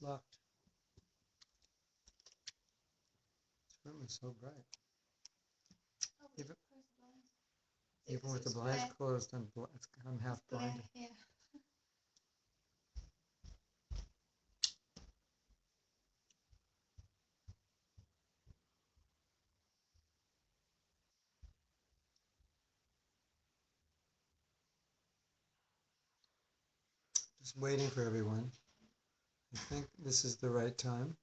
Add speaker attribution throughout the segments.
Speaker 1: locked. This room is so bright. Even with the blinds closed, I'm half blinded.
Speaker 2: Yeah.
Speaker 1: Just waiting for everyone. I think this is the right time.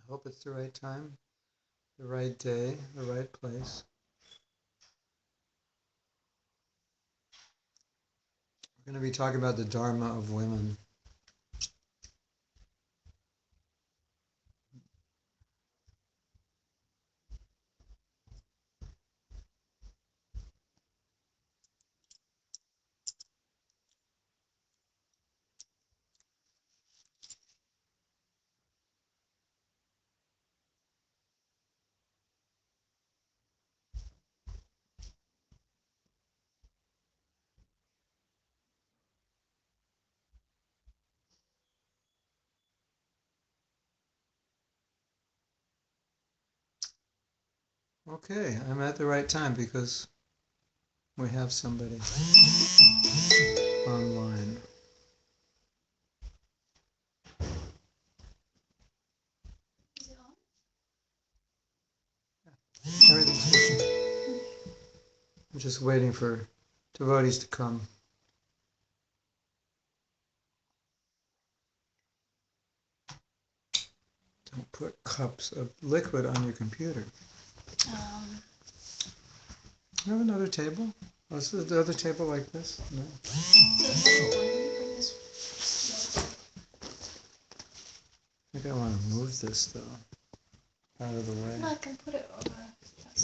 Speaker 1: I hope it's the right time, the right day, the right place. We're going to be talking about the Dharma of women. Okay, I'm at the right time because we have somebody online.
Speaker 2: Is it on?
Speaker 1: Everything's good. I'm just waiting for devotees to come. Don't put cups of liquid on your computer. Do you have another table? Oh, is the other table like this? No. I think I want to move this though, out of the way.
Speaker 2: No, I can put it over that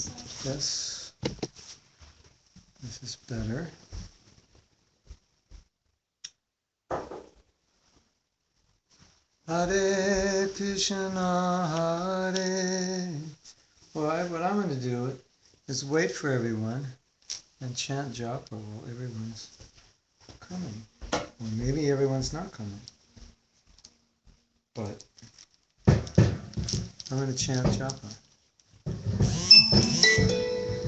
Speaker 2: side.
Speaker 1: This is better. Hare Krishna, Hare. Well, what I'm going to do is wait for everyone and chant japa while everyone's coming. Or maybe everyone's not coming. But I'm going to chant japa.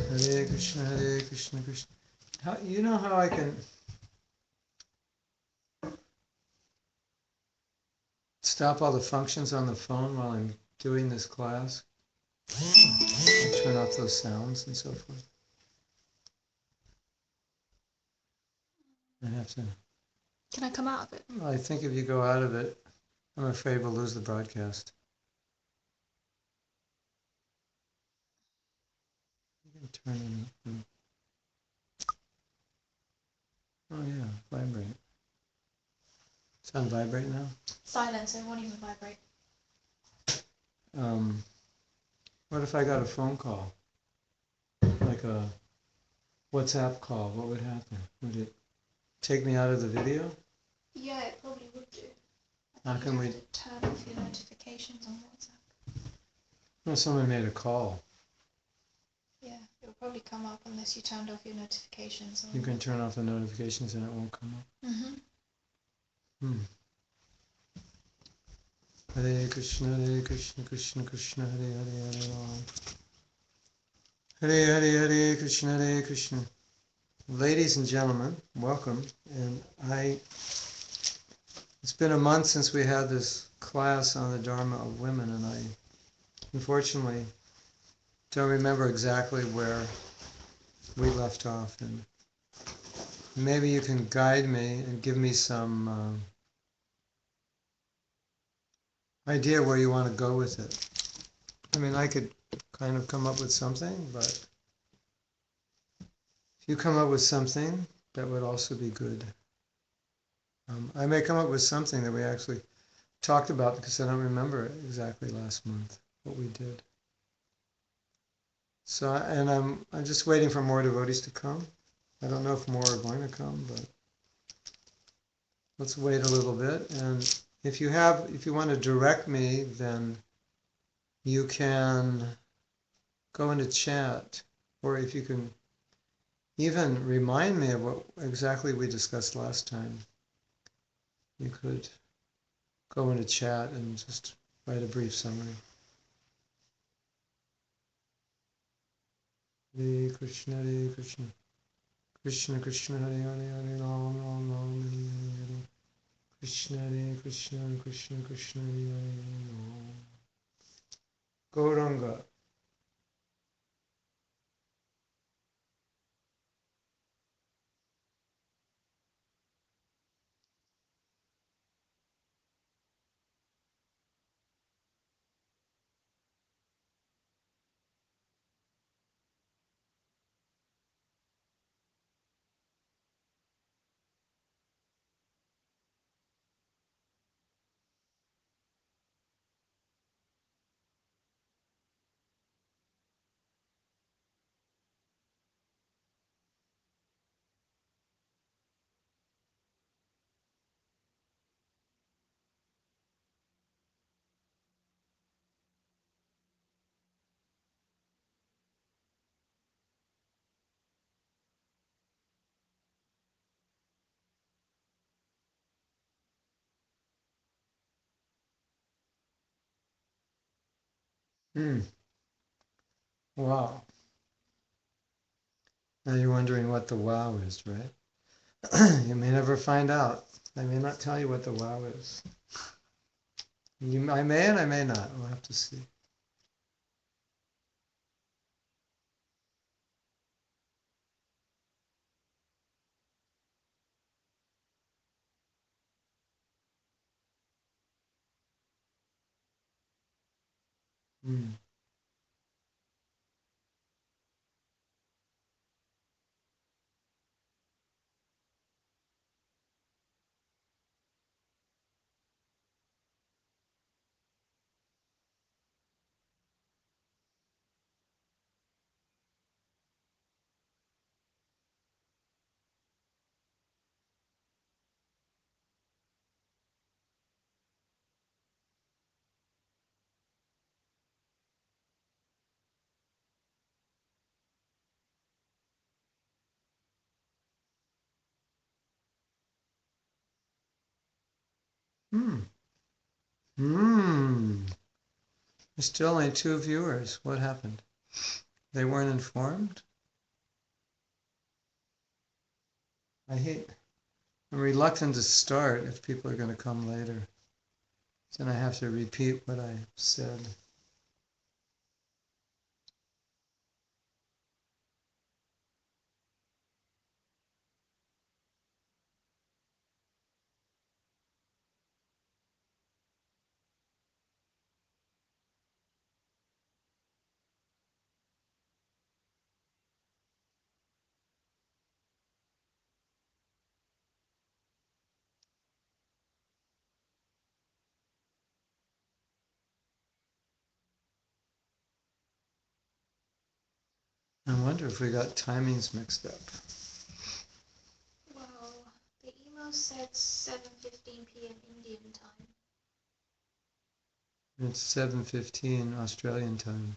Speaker 1: Hare Krishna, Krishna. You know how I can stop all the functions on the phone while I'm doing this class? I turn off those sounds and so forth. I have to.
Speaker 2: Can I come out of it?
Speaker 1: Well, I think if you go out of it, I'm afraid we'll lose the broadcast. You can turn it up. Oh yeah, vibrate. It's on vibrate now?
Speaker 2: Silence, it won't even vibrate.
Speaker 1: What if I got a phone call? Like a WhatsApp call, what would happen? Would it take me out of the video?
Speaker 2: Yeah, it probably would do.
Speaker 1: How can we
Speaker 2: turn off your notifications on WhatsApp?
Speaker 1: No, someone made a call.
Speaker 2: Yeah, it will probably come up unless you turned off your notifications.
Speaker 1: You can turn off the notifications and it won't come up. Hare Krishna, Krishna Krishna, Hare Hare, Hare Ram. Hare Hare, Hare Krishna. Ladies and gentlemen, welcome. And it's been a month since we had this class on the Dharma of women, and I unfortunately don't remember exactly where we left off. And maybe you can guide me and give me some idea where you want to go with it. I mean, I could kind of come up with something, but if you come up with something, that would also be good. I may come up with something that we actually talked about because I don't remember exactly last month what we did. So, and I'm just waiting for more devotees to come. I don't know if more are going to come, but let's wait a little bit. And if you want to direct me, then you can go into chat, or if you can even remind me of what exactly we discussed last time, you could go into chat and just write a brief summary. Hare Krishna, Hare Krishna, Krishna Krishna, Hare Hare, Hare Ram, Ram Ram, Hare Hare, Krishna Hare Krishna, Krishna Krishna, Hare Hare, Hare Ram. Gauranga. Hmm. Wow. Now you're wondering what the wow is, right? You may never find out. I may not tell you what the wow is. I may and I may not. We'll have to see. Hmm. Hmm. Hmm. There's still only 2 viewers. What happened? They weren't informed? I'm reluctant to start if people are going to come later. Then I have to repeat what I said. I wonder if we got timings mixed up.
Speaker 2: Well, the email said 7:15 p.m. Indian time.
Speaker 1: It's 7:15 Australian time.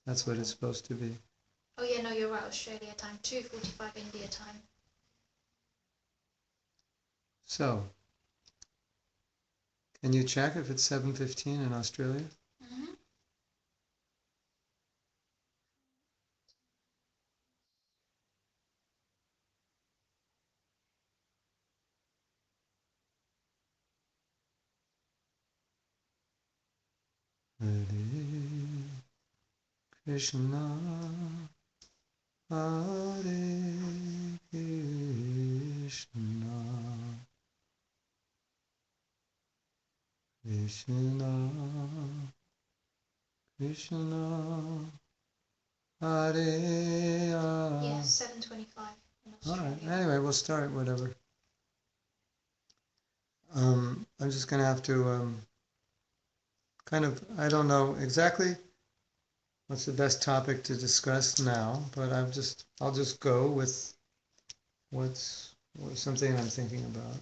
Speaker 1: That's what it's supposed to be.
Speaker 2: Oh yeah, no, you're right. Australia time. 2:45 India time.
Speaker 1: So, can you check if it's 7:15 in Australia?
Speaker 2: Mm-hmm.
Speaker 1: Hare Krishna, Hare Krishna, Krishna Krishna, Hare
Speaker 2: Yes, 7:25 in
Speaker 1: All right.
Speaker 2: Australia.
Speaker 1: Anyway, we'll start. Whatever. I'm just gonna have to kind of. I don't know exactly what's the best topic to discuss now, but I'll just go with what's something I'm thinking about.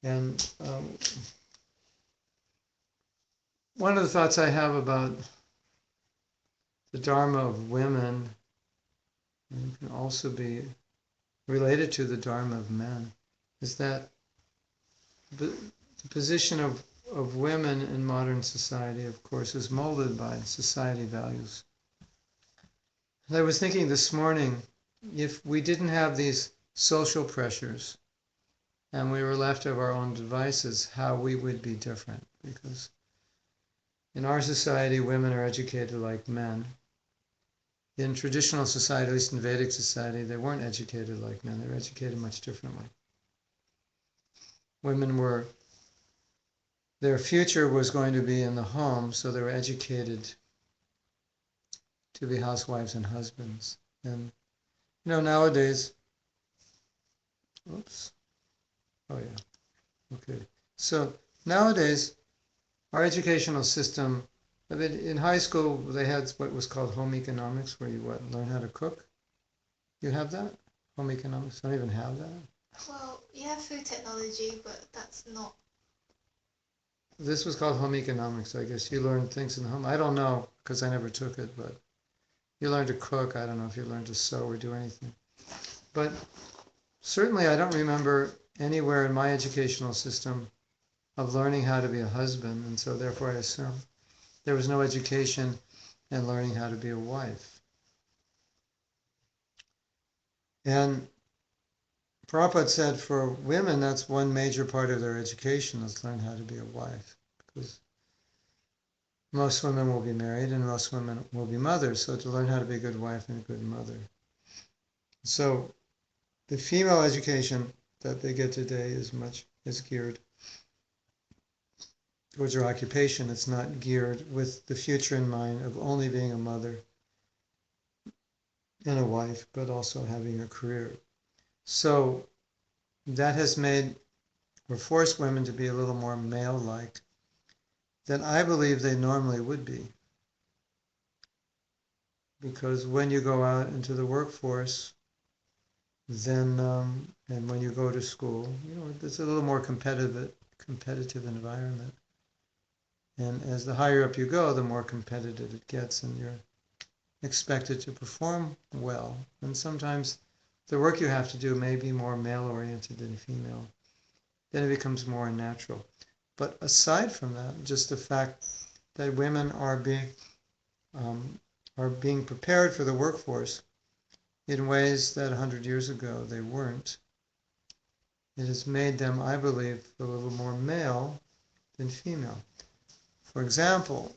Speaker 1: And one of the thoughts I have about the Dharma of women and it can also be related to the Dharma of men, is that the position of women in modern society, of course, is molded by society values. And I was thinking this morning, if we didn't have these social pressures and we were left of our own devices, how we would be different. Because in our society, women are educated like men. In traditional society, at least in Vedic society, they weren't educated like men. They were educated much differently. Women were, their future was going to be in the home, so they were educated to be housewives and husbands. And nowadays, oops, oh yeah, okay. So nowadays, our educational system, I mean, in high school, they had what was called home economics, where you learn how to cook. You have that? Home economics? I don't even have that.
Speaker 2: Well, you have food technology, but that's not.
Speaker 1: This was called home economics, I guess. You learn things in the home. I don't know, because I never took it, but you learn to cook. I don't know if you learn to sew or do anything. But certainly I don't remember anywhere in my educational system of learning how to be a husband, and so therefore I assume there was no education in learning how to be a wife. And Prabhupada said for women, that's one major part of their education, is learn how to be a wife. Because most women will be married and most women will be mothers, so to learn how to be a good wife and a good mother. So the female education that they get today is geared towards their occupation. It's not geared with the future in mind of only being a mother and a wife, but also having a career. So that has made or forced women to be a little more male-like than I believe they normally would be. Because when you go out into the workforce, then and when you go to school, it's a little more competitive environment. And as the higher up you go, the more competitive it gets, and you're expected to perform well. And sometimes the work you have to do may be more male-oriented than female. Then it becomes more unnatural. But aside from that, just the fact that women are being prepared for the workforce in ways that 100 years ago they weren't, it has made them, I believe, a little more male than female. For example,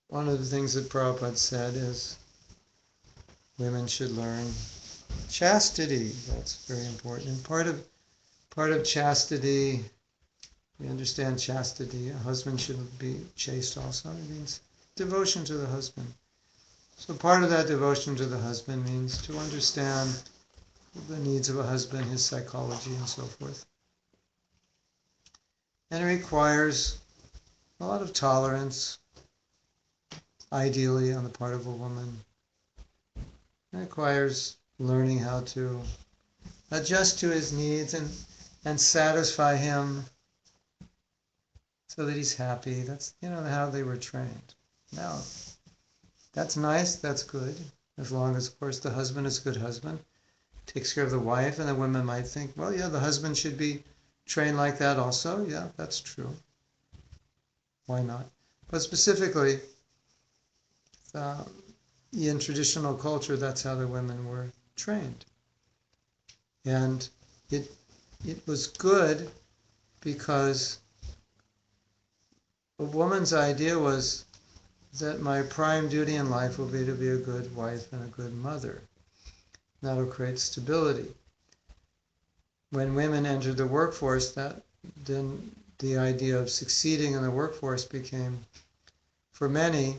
Speaker 1: one of the things that Prabhupada said is women should learn chastity. That's very important. And part of chastity, we understand chastity. A husband should be chaste also. It means devotion to the husband. So part of that devotion to the husband means to understand the needs of a husband, his psychology, and so forth. And it requires a lot of tolerance, ideally on the part of a woman. It requires learning how to adjust to his needs and satisfy him so that he's happy. That's how they were trained. Now, that's nice, that's good, as long as, of course, the husband is a good husband, takes care of the wife, and the women might think, well, yeah, the husband should be trained like that also. Yeah, that's true. Why not? But specifically, in traditional culture, that's how the women were trained. And it was good because a woman's idea was that my prime duty in life will be to be a good wife and a good mother. That'll create stability. When women entered the workforce, then the idea of succeeding in the workforce became, for many,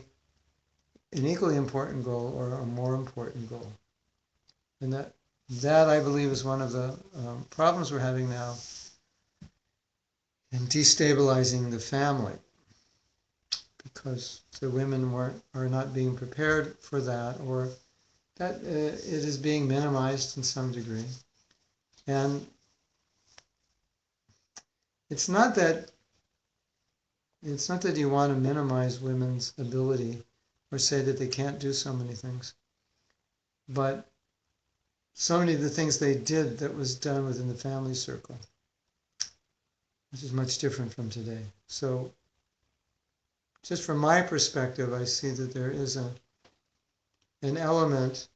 Speaker 1: an equally important goal or a more important goal. And that I believe is one of the problems we're having now in destabilizing the family, because the women are not being prepared for that, or that it is being minimized in some degree. And it's not that you want to minimize women's ability or say that they can't do so many things. but so many of the things they did that was done within the family circle, which is much different from today. So just from my perspective, I see that there is an element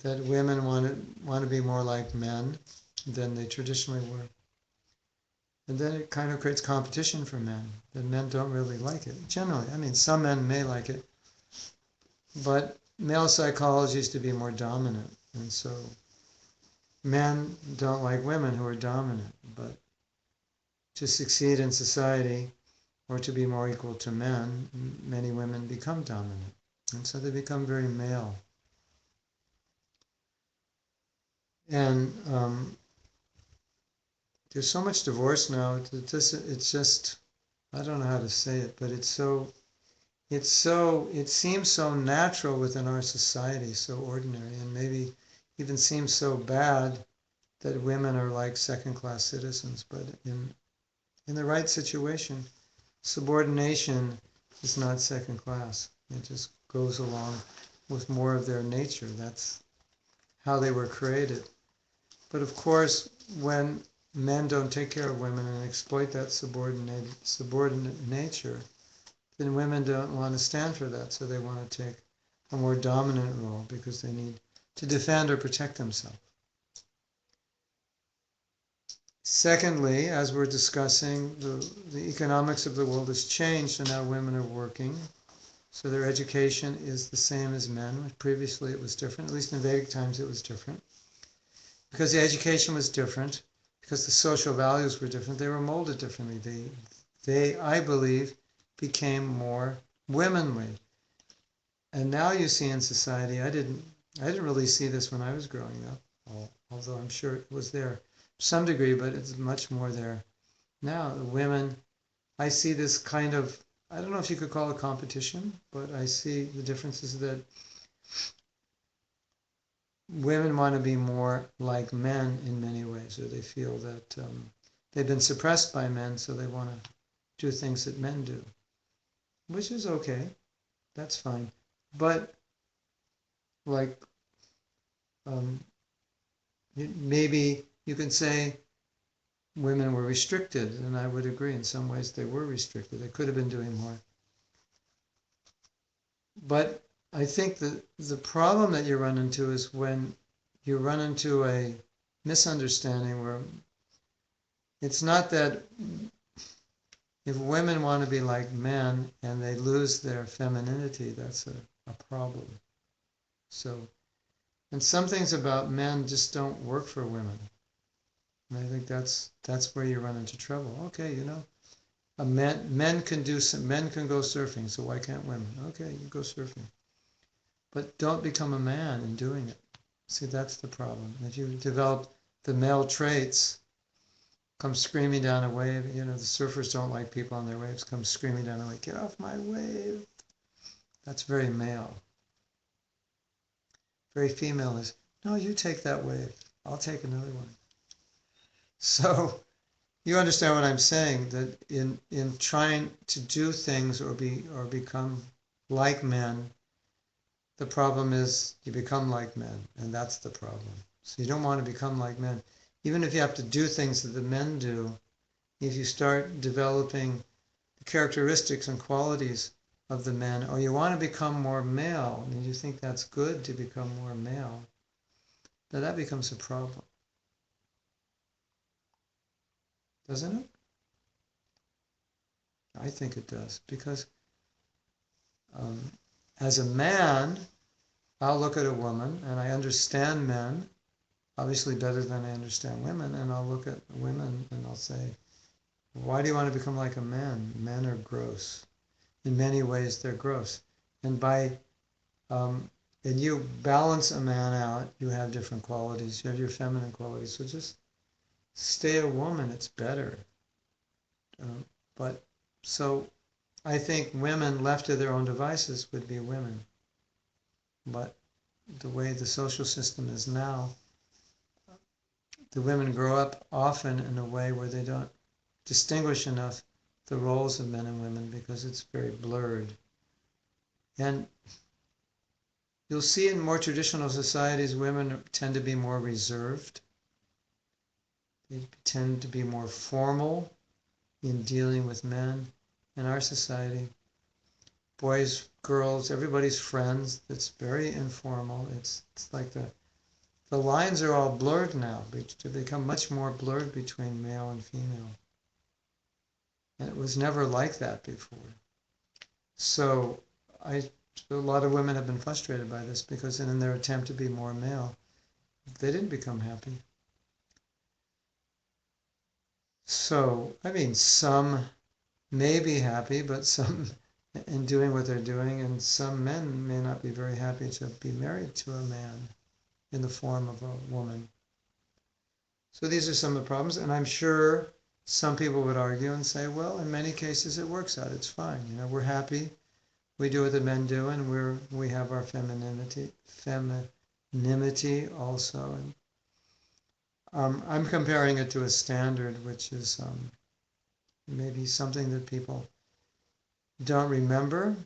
Speaker 1: that women want to be more like men than they traditionally were. And then it kind of creates competition for men. The men don't really like it. Generally, I mean, some men may like it, but male psychology is to be more dominant. And so men don't like women who are dominant, but to succeed in society or to be more equal to men, many women become dominant. And so they become very male. And there's so much divorce now. It's just, I don't know how to say it, but it seems so natural within our society, so ordinary, and maybe even seems so bad that women are like second-class citizens. But in the right situation, subordination is not second class. It just goes along with more of their nature. That's how they were created. But of course, when men don't take care of women and exploit that subordinate nature, then women don't want to stand for that. So they want to take a more dominant role because they need to defend or protect themselves. Secondly, as we're discussing, the economics of the world has changed, and now women are working. So their education is the same as men. Previously it was different, at least in Vedic times it was different. Because the education was different, because the social values were different, they were molded differently. They I believe, became more womanly. And now you see in society, I didn't really see this when I was growing up, although I'm sure it was there to some degree, but it's much more there now. The women, I see this kind of, I don't know if you could call it competition, but I see the differences that women want to be more like men in many ways, or they feel that they've been suppressed by men, so they want to do things that men do, which is okay. That's fine. But like um, maybe you can say women were restricted, and I would agree in some ways they were restricted. They could have been doing more. But I think that the problem that you run into is when you run into a misunderstanding where it's not that if women want to be like men and they lose their femininity, that's a problem. So, and some things about men just don't work for women. And I think that's where you run into trouble. Okay, men can go surfing, so why can't women? Okay, you go surfing. But don't become a man in doing it. See, that's the problem. If you develop the male traits, come screaming down a wave, the surfers don't like people on their waves, come screaming down a wave, get off my wave. That's very male. Very female is, no, you take that wave. I'll take another one. So you understand what I'm saying, that in trying to do things or become like men, the problem is you become like men, and that's the problem. So you don't want to become like men. Even if you have to do things that the men do, if you start developing the characteristics and qualities of the men, or you want to become more male, and you think that's good to become more male, then that becomes a problem. Doesn't it? I think it does, because um, as a man, I'll look at a woman, and I understand men, obviously better than I understand women, and I'll look at women and I'll say, why do you want to become like a man? Men are gross. In many ways, they're gross. And and you balance a man out, you have different qualities, you have your feminine qualities, so just stay a woman, it's better. But so I think women left to their own devices would be women. But the way the social system is now, the women grow up often in a way where they don't distinguish enough the roles of men and women because it's very blurred. And You'll see in more traditional societies, women tend to be more reserved. They tend to be more formal in dealing with men. In our society, boys, girls, everybody's friends. It's very informal. It's like the lines are all blurred now. They become much more blurred between male and female. And it was never like that before. So a lot of women have been frustrated by this because in their attempt to be more male, they didn't become happy. So, I mean, some may be happy, but some in doing what they're doing, and some men may not be very happy to be married to a man in the form of a woman. So these are some of the problems, and I'm sure some people would argue and say, well, in many cases it works out. It's fine. You know, we're happy. We do what the men do, and we have our femininity also. And I'm comparing it to a standard, which is maybe something that people don't remember,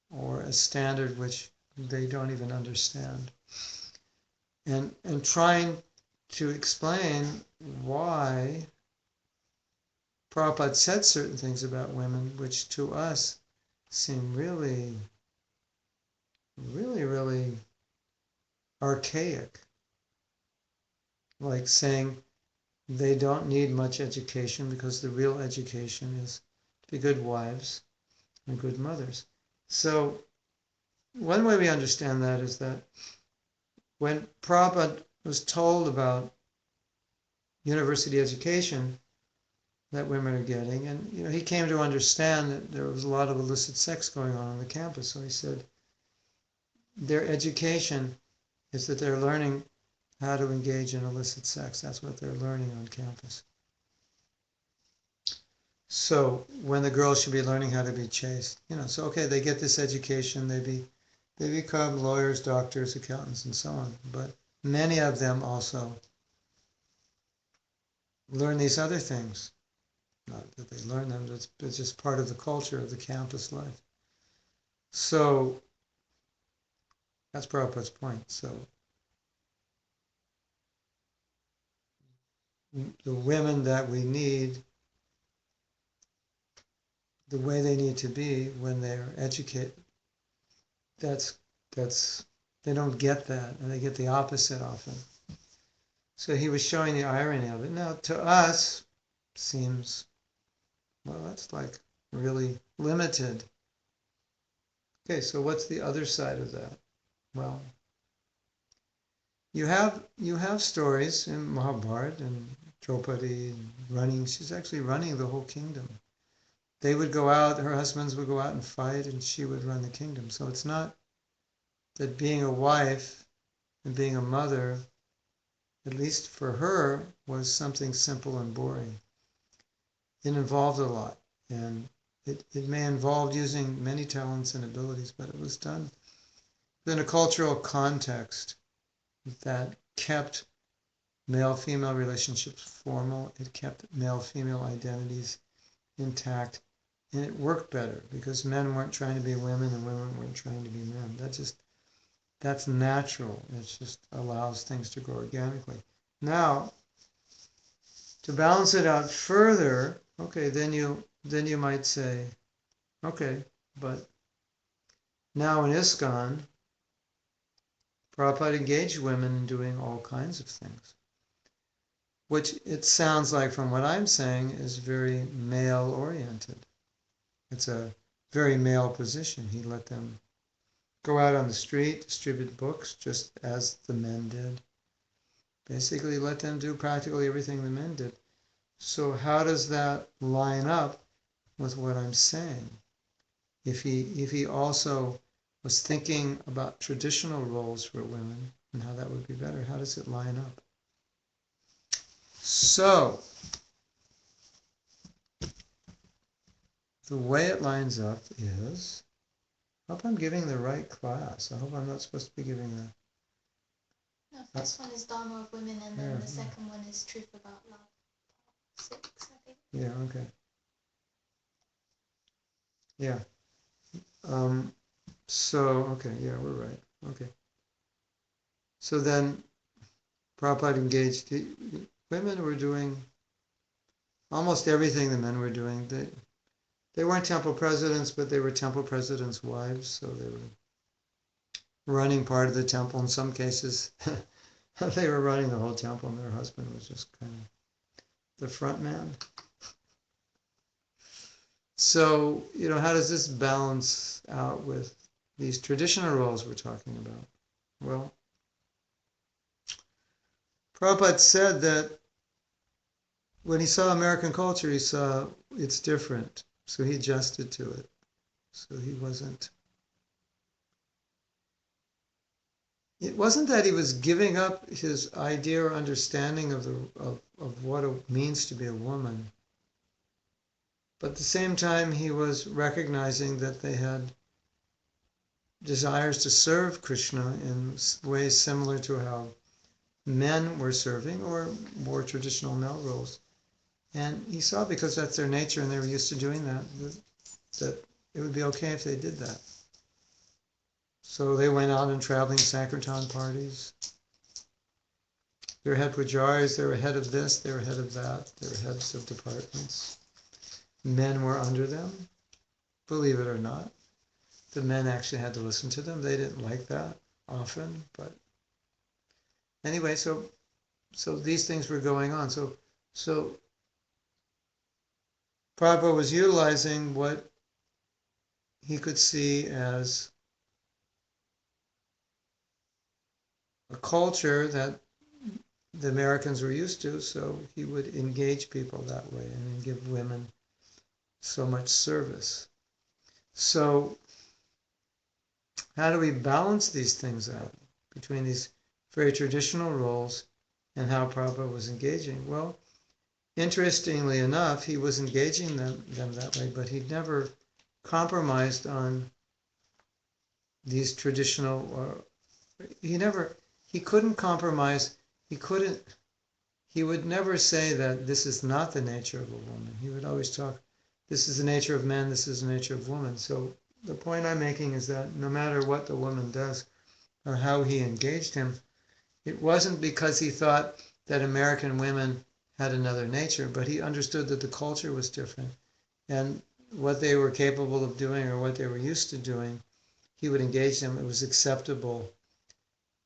Speaker 1: or a standard which they don't even understand. And trying to explain why Prabhupada said certain things about women, which to us seem really, really, really archaic. Like saying they don't need much education because the real education is to be good wives and good mothers. So one way we understand that is that when Prabhupada was told about university education that women are getting, and you know, he came to understand that there was a lot of illicit sex going on the campus. So he said their education is that they're learning how to engage in illicit sex. That's what they're learning on campus. So when the girls should be learning how to be chaste, you know, so okay, they get this education, they become lawyers, doctors, accountants, and so on. But many of them also learn these other things. Not that they learn them, it's just part of the culture of the campus life. So that's Prabhupada's point. So the women that we need, the way they need to be when they're educated, that's they don't get that, and they get the opposite often. So he was showing the irony of it. Now to us seems, well, that's like really limited. Okay, so what's the other side of that? Well, you have stories in Mahabharata and Draupadi running. She's actually running the whole kingdom. They would go out, her husbands would go out and fight, and she would run the kingdom. So it's not that being a wife and being a mother, at least for her, was something simple and boring. It involved a lot, and it may involve using many talents and abilities, but it was done in a cultural context that kept male-female relationships formal. It kept male-female identities intact, and it worked better because men weren't trying to be women and women weren't trying to be men. That's natural. It just allows things to grow organically. Now, to balance it out further, okay, then you might say, okay, but now in ISKCON, Prabhupada engaged women in doing all kinds of things, which it sounds like from what I'm saying is very male-oriented. It's a very male position. He let them go out on the street, distribute books, just as the men did. Basically let them do practically everything the men did. So how does that line up with what I'm saying? If he also was thinking about traditional roles for women and how that would be better, how does it line up? So the way it lines up is, I hope I'm giving the right class. I hope I'm not supposed to be giving the...
Speaker 2: No, first one is Dharma of Women, and then the second one is Truth About Love. 6, I think.
Speaker 1: Yeah, okay. Yeah. So, okay, yeah, we're right. Okay. So then Prabhupada engaged. The women were doing almost everything the men were doing. They weren't temple presidents, but they were temple presidents' wives, so they were running part of the temple. In some cases, they were running the whole temple, and their husband was just kind of the front man. So, how does this balance out with these traditional roles we're talking about? Well, Prabhupada said that when he saw American culture, he saw it's different. So he adjusted to it. So it wasn't that he was giving up his idea or understanding of what it means to be a woman. But at the same time, he was recognizing that they had desires to serve Krishna in ways similar to how men were serving or more traditional male roles. And he saw, because that's their nature and they were used to doing that it would be okay if they did that. So they went out and traveling Sankirtan parties. They were head pujaris, they were head of this, they were head of that, they were heads of departments. Men were under them, believe it or not. The men actually had to listen to them. They didn't like that often, but anyway, so these things were going on. So Prabhupada was utilizing what he could see as a culture that the Americans were used to, so he would engage people that way and give women so much service. So how do we balance these things out between these very traditional roles and how Prabhupada was engaging? Well, interestingly enough, he was engaging them that way, but he never compromised on these traditional, he couldn't compromise, he would never say that this is not the nature of a woman. He would always talk, this is the nature of men, this is the nature of women. So the point I'm making is that no matter what the woman does or how he engaged him, it wasn't because he thought that American women had another nature, but he understood that the culture was different. And what they were capable of doing or what they were used to doing, he would engage them. It was acceptable.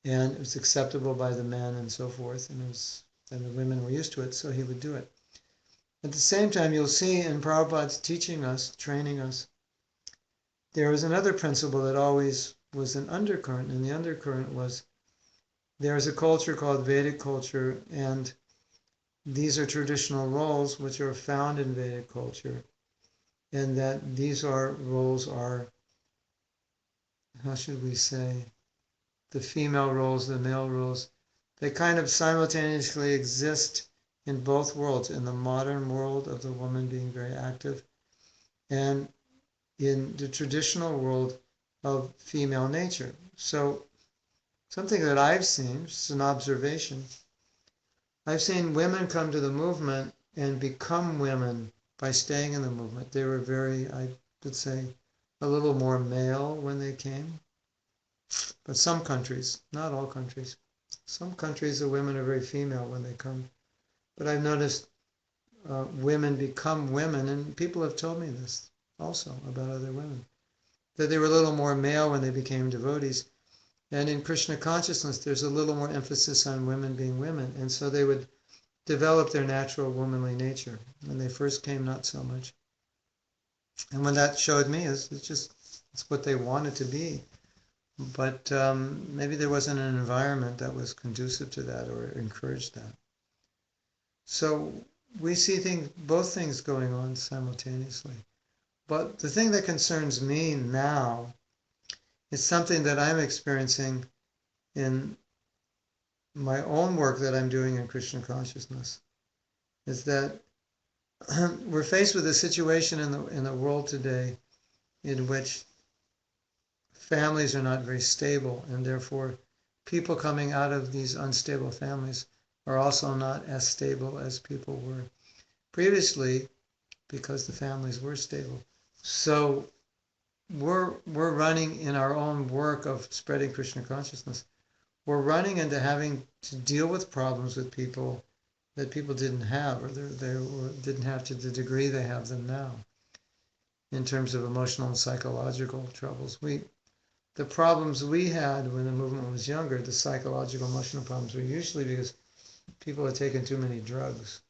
Speaker 1: And it was acceptable by the men and so forth. And the women were used to it, so he would do it. At the same time, you'll see in Prabhupada's teaching us, training us, there was another principle that always was an undercurrent, and the undercurrent was there is a culture called Vedic culture, and these are traditional roles which are found in Vedic culture, and that these roles are, how should we say, the female roles, the male roles, they kind of simultaneously exist in both worlds, in the modern world of the woman being very active, and in the traditional world of female nature. So something that I've seen, just an observation, I've seen women come to the movement and become women by staying in the movement. They were very, I would say, a little more male when they came. But some countries, not all countries, some countries the women are very female when they come. But I've noticed women become women, and people have told me this also about other women, that they were a little more male when they became devotees. And in Krishna consciousness, there's a little more emphasis on women being women. And so they would develop their natural womanly nature. When they first came, not so much. And what that showed me is it's what they wanted to be. But maybe there wasn't an environment that was conducive to that or encouraged that. So we see both things going on simultaneously. But the thing that concerns me now is something that I'm experiencing in my own work that I'm doing in Krishna consciousness, is that we're faced with a situation in the world today in which families are not very stable, and therefore people coming out of these unstable families are also not as stable as people were previously because the families were stable. So we're running in our own work of spreading Krishna consciousness. We're running into having to deal with problems with people that people didn't have, or didn't have to the degree they have them now, in terms of emotional and psychological troubles. The problems we had when the movement was younger, the psychological, emotional problems, were usually because people had taken too many drugs.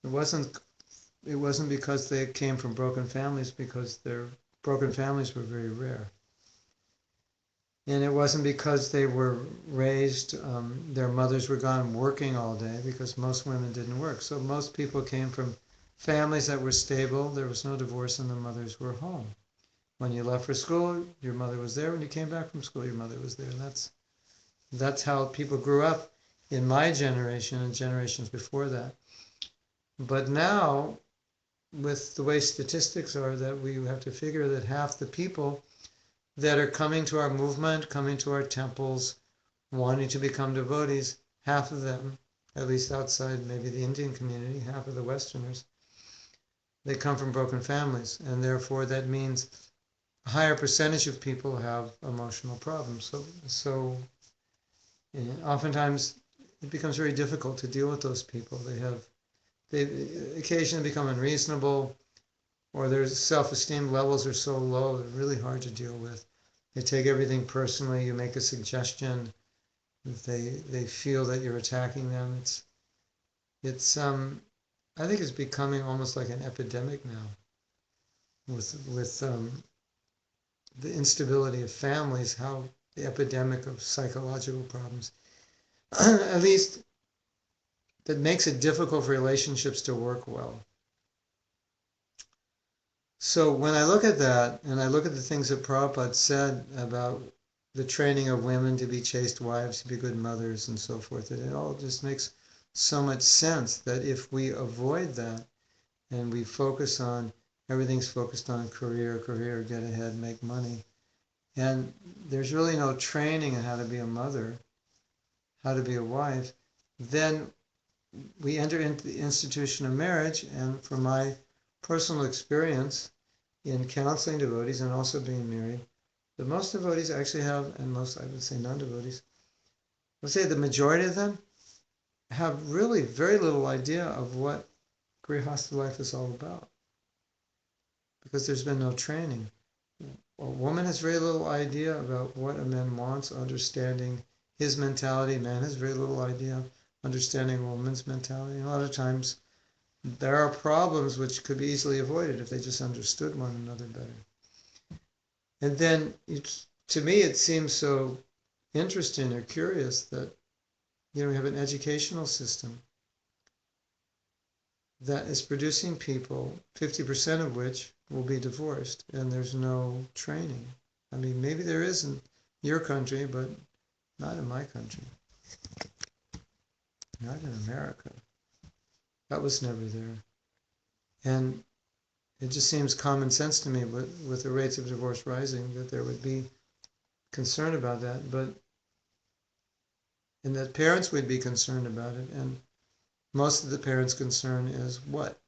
Speaker 1: It wasn't because they came from broken families, because their broken families were very rare. And it wasn't because they were raised, their mothers were gone working all day, because most women didn't work. So most people came from families that were stable, there was no divorce, and the mothers were home. When you left for school, your mother was there. When you came back from school, your mother was there. And that's how people grew up in my generation and generations before that. But now, with the way statistics are, that we have to figure that half the people that are coming to our movement, coming to our temples, wanting to become devotees, half of them, at least outside maybe the Indian community, half of the Westerners, they come from broken families. And therefore that means a higher percentage of people have emotional problems. So oftentimes it becomes very difficult to deal with those people. They occasionally become unreasonable, or their self-esteem levels are so low, they're really hard to deal with. They take everything personally. You make a suggestion, they feel that you're attacking them. It's I think it's becoming almost like an epidemic now, with the instability of families, how the epidemic of psychological problems, at least that makes it difficult for relationships to work well. So when I look at that, and I look at the things that Prabhupada said about the training of women to be chaste wives, to be good mothers, and so forth, it all just makes so much sense that if we avoid that and we focus on, everything's focused on career, get ahead, make money, and there's really no training in how to be a mother, how to be a wife, then we enter into the institution of marriage. And from my personal experience in counseling devotees and also being married, that most devotees actually have, and most, I would say, non-devotees, let's say the majority of them have really very little idea of what Grihastha life is all about, because there's been no training. A woman has very little idea about what a man wants, understanding his mentality. Man has very little idea understanding a woman's mentality. And a lot of times there are problems which could be easily avoided if they just understood one another better. And then to me it seems so interesting or curious that we have an educational system that is producing people, 50% of which will be divorced, and there's no training. I mean, maybe there is in your country, but not in my country. Not in America. That was never there. And it just seems common sense to me with the rates of divorce rising that there would be concern about that, and that parents would be concerned about it. And most of the parents' concern is what?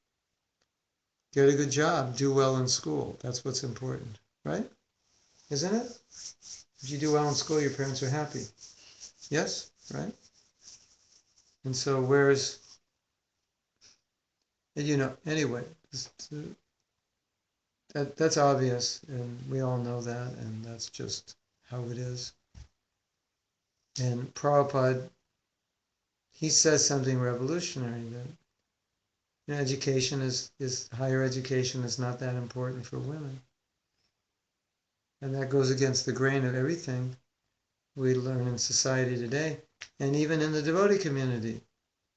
Speaker 1: Get a good job, do well in school. That's what's important, right? Isn't it? If you do well in school, your parents are happy. Yes, right? And so anyway, that's obvious, and we all know that, and that's just how it is. And Prabhupada, he says something revolutionary, that education higher education is not that important for women. And that goes against the grain of everything we learn in society today, and even in the devotee community.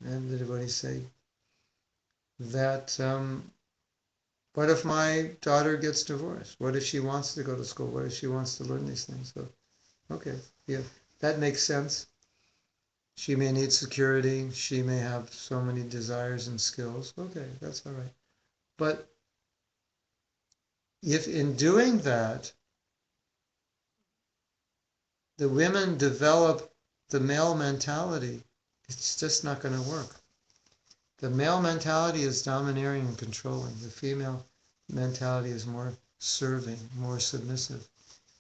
Speaker 1: And the devotees say that, what if my daughter gets divorced? What if she wants to go to school? What if she wants to learn these things? So, okay, yeah, that makes sense. She may need security. She may have so many desires and skills. Okay, that's all right. But if in doing that, the women develop the male mentality, it's just not going to work. The male mentality is domineering and controlling. The female mentality is more serving, more submissive.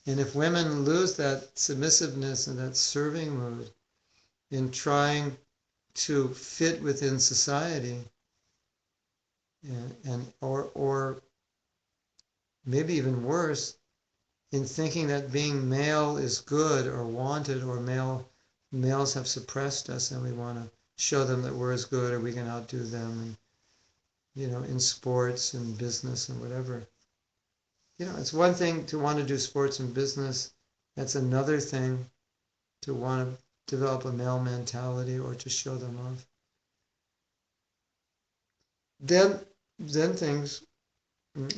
Speaker 1: And if women lose that submissiveness and that serving mood in trying to fit within society, or maybe even worse, in thinking that being male is good or wanted, or males have suppressed us and we want to show them that we're as good or we can outdo them, and in sports and business and whatever. It's one thing to want to do sports and business. That's another thing to want to develop a male mentality or to show them off. Then things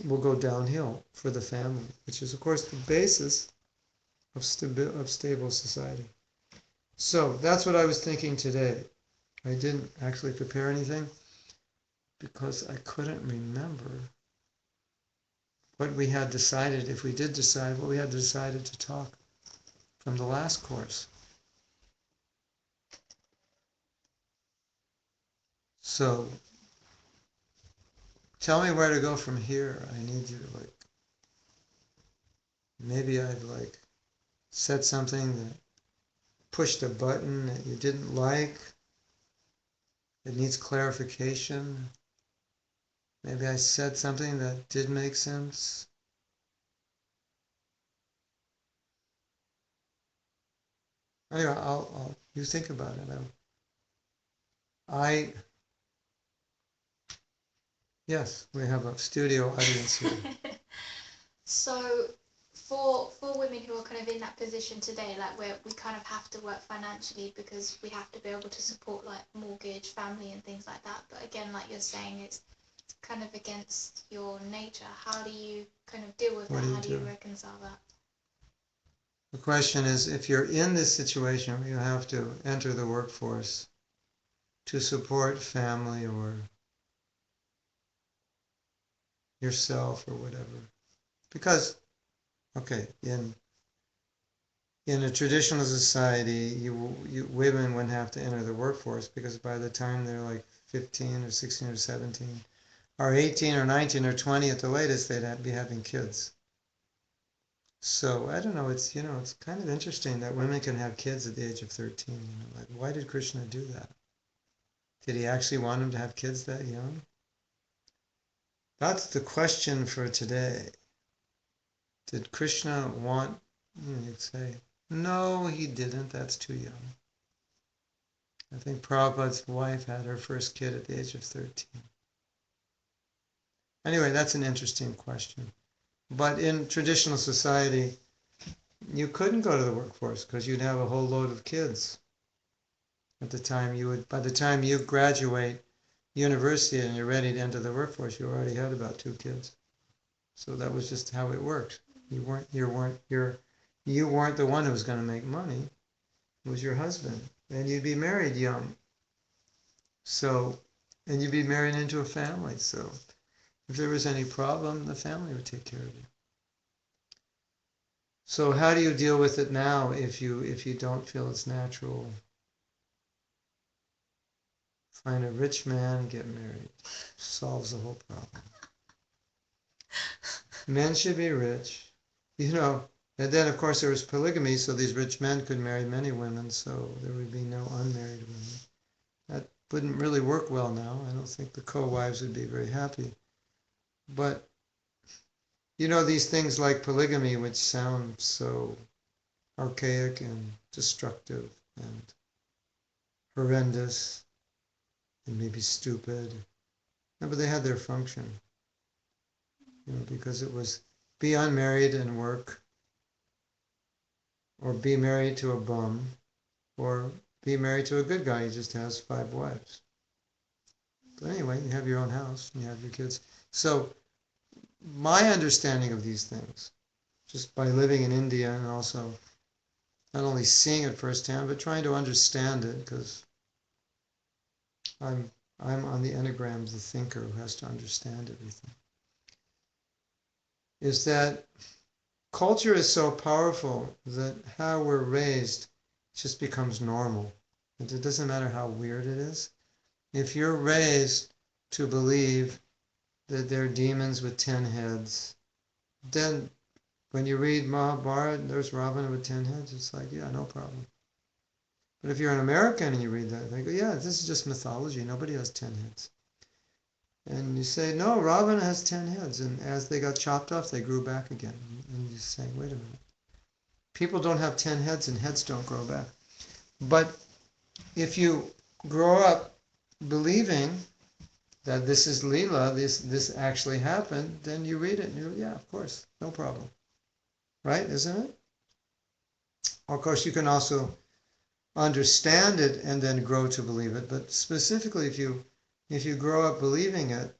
Speaker 1: will go downhill for the family, which is, of course, the basis of stable society. So that's what I was thinking today. I didn't actually prepare anything because I couldn't remember what we had decided, if we did decide, what we had decided to talk from the last course. So tell me where to go from here. I need you to maybe I've said something that pushed a button that you didn't like. It needs clarification. Maybe I said something that did make sense. Anyway, you think about it. Yes, we have a studio audience here.
Speaker 2: So for women who are kind of in that position today, where we kind of have to work financially because we have to be able to support mortgage, family and things like that, but again, like you're saying, it's kind of against your nature. How do you kind of deal with that? How do you reconcile that?
Speaker 1: The question is, if you're in this situation where you have to enter the workforce to support family or yourself or whatever, because, okay, in a traditional society, women wouldn't have to enter the workforce because by the time they're 15 or 16 or 17, or 18 or 19 or 20 at the latest, they'd be having kids. So I don't know. It's kind of interesting that women can have kids at the age of 13. Why did Krishna do that? Did he actually want them to have kids that young? That's the question for today. Did Krishna want? You'd say, no, he didn't. That's too young. I think Prabhupada's wife had her first kid at the age of 13. Anyway, that's an interesting question. But in traditional society, you couldn't go to the workforce because you'd have a whole load of kids. By the time you graduate university and you're ready to enter the workforce, you already had about 2 kids. So that was just how it worked. You weren't the one who was going to make money. It was your husband, and you'd be married young. So, and you'd be married into a family. So, if there was any problem, the family would take care of you. So, how do you deal with it now if you don't feel it's natural? Find a rich man and get married. Solves the whole problem. Men should be rich, and then of course there was polygamy, so these rich men could marry many women, so there would be no unmarried women. That wouldn't really work well now. I don't think the co-wives would be very happy. But these things like polygamy, which sound so archaic and destructive and horrendous and maybe stupid, no, but they had their function. Because it was be unmarried and work, or be married to a bum, or be married to a good guy who just has 5 wives. But anyway, you have your own house and you have your kids. So my understanding of these things, just by living in India and also not only seeing it firsthand, but trying to understand it, because I'm on the enneagram, the thinker who has to understand everything, is that culture is so powerful that how we're raised just becomes normal. It doesn't matter how weird it is. If you're raised to believe that there are demons with 10 heads then when you read Mahabharata and there's Ravana with 10 heads, it's like, yeah, no problem. But if you're an American and you read that, they go, yeah, this is just mythology. Nobody has 10 heads. And you say, no, Ravana has 10 heads. And as they got chopped off, they grew back again. And you say, wait a minute. People don't have 10 heads and heads don't grow back. But if you grow up believing that this is Leela, this actually happened, then you read it and you go, yeah, of course, no problem. Right, isn't it? Of course, you can also understand it and then grow to believe it. But specifically, if you grow up believing it,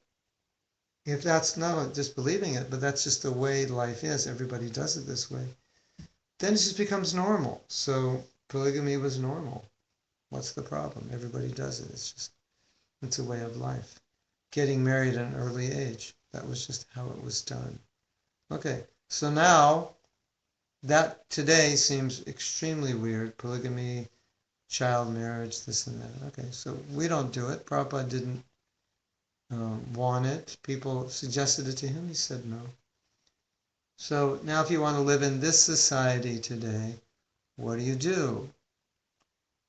Speaker 1: if that's not just believing it, but that's just the way life is, everybody does it this way, then it just becomes normal. So polygamy was normal. What's the problem? Everybody does it. It's a way of life. Getting married at an early age, that was just how it was done. Okay, so now that today seems extremely weird. Polygamy, child marriage, this and that. Okay, so we don't do it. Prabhupada didn't want it. People suggested it to him. He said no. So now if you want to live in this society today, what do?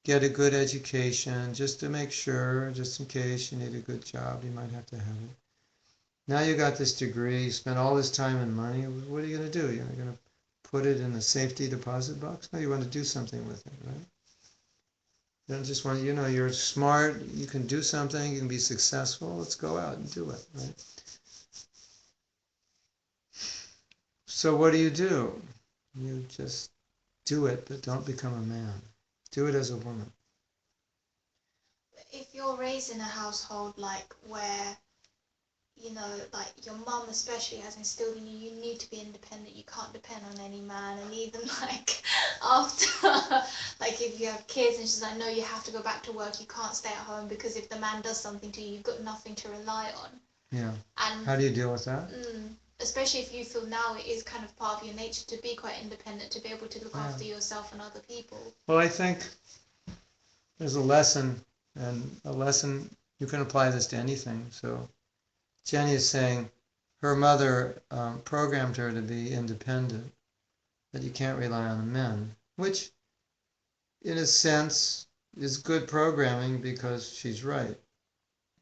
Speaker 1: Get a good education just to make sure, just in case you need a good job, you might have to have it. Now you got this degree, you spent all this time and money, what are you going to do? You're going to put it in a safety deposit box? No, you want to do something with it, right? You don't just want, you're smart, you can do something, you can be successful, let's go out and do it, right? So what do? You just do it, but don't become a man. Do it as a woman.
Speaker 2: If you're raised in a household like where, like your mum especially has instilled in you, you need to be independent, you can't depend on any man, and even like after, like if you have kids and she's like, no, you have to go back to work, you can't stay at home because if the man does something to you, you've got nothing to rely on.
Speaker 1: Yeah.
Speaker 2: And
Speaker 1: how do you deal with that?
Speaker 2: Especially if you feel now it is kind of part of your nature to be quite independent, to be able to look after yourself and other people.
Speaker 1: Well, I think there's a lesson, and a lesson, you can apply this to anything. So Jenny is saying her mother programmed her to be independent, that you can't rely on men, which in a sense is good programming because she's right.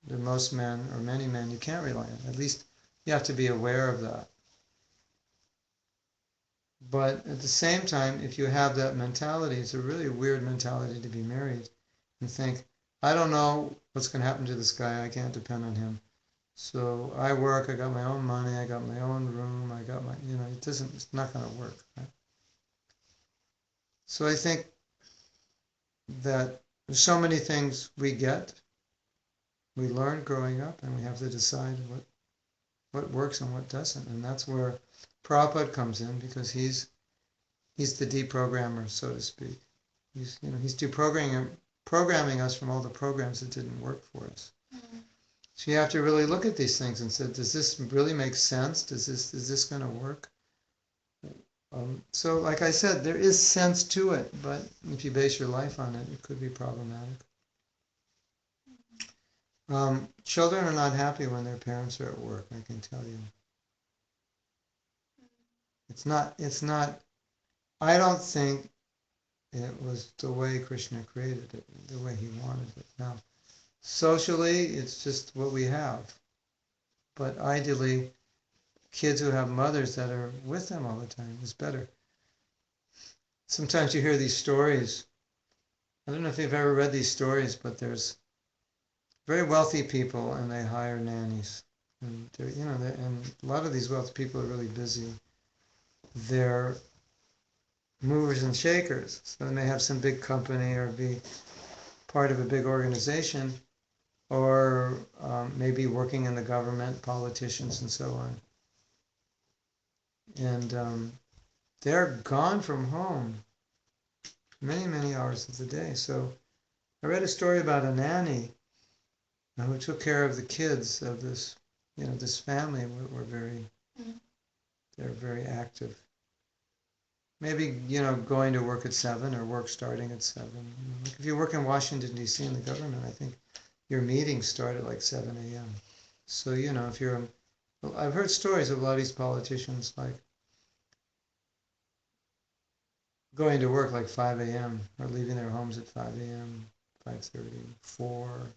Speaker 1: That most men, or many men, you can't rely on. At least you have to be aware of that. But at the same time, if you have that mentality, it's a really weird mentality to be married and think, I don't know what's going to happen to this guy, I can't depend on him. So I work, I got my own money, I got my own room, I got my, it's not going to work. Right? So I think that there's so many things we learn growing up, and we have to decide what works and what doesn't. And that's where Prabhupada comes in, because he's the deprogrammer, so to speak. He's deprogramming us from all the programs that didn't work for us. Mm-hmm. So you have to really look at these things and say, does this really make sense? Is this going to work? So like I said, there is sense to it, but if you base your life on it, it could be problematic. Children are not happy when their parents are at work, I can tell you. It's not, I don't think it was the way Krishna created it, the way he wanted it. Now, socially, it's just what we have. But ideally, kids who have mothers that are with them all the time is better. Sometimes you hear these stories. I don't know if you've ever read these stories, but there's very wealthy people and they hire nannies. And and a lot of these wealthy people are really busy. They're movers and shakers. So they may have some big company or be part of a big organization, or maybe working in the government, politicians and so on. And they're gone from home many, many hours of the day. So I read a story about a nanny who took care of the kids of this, this family were very, they're very active. Maybe, going to work at 7 or work starting at 7. Like if you work in Washington, D.C. in the government, I think your meetings start at like 7 a.m. So, if you're I've heard stories of a lot of these politicians like going to work like 5 a.m. or leaving their homes at 5 a.m., 5:30, 4,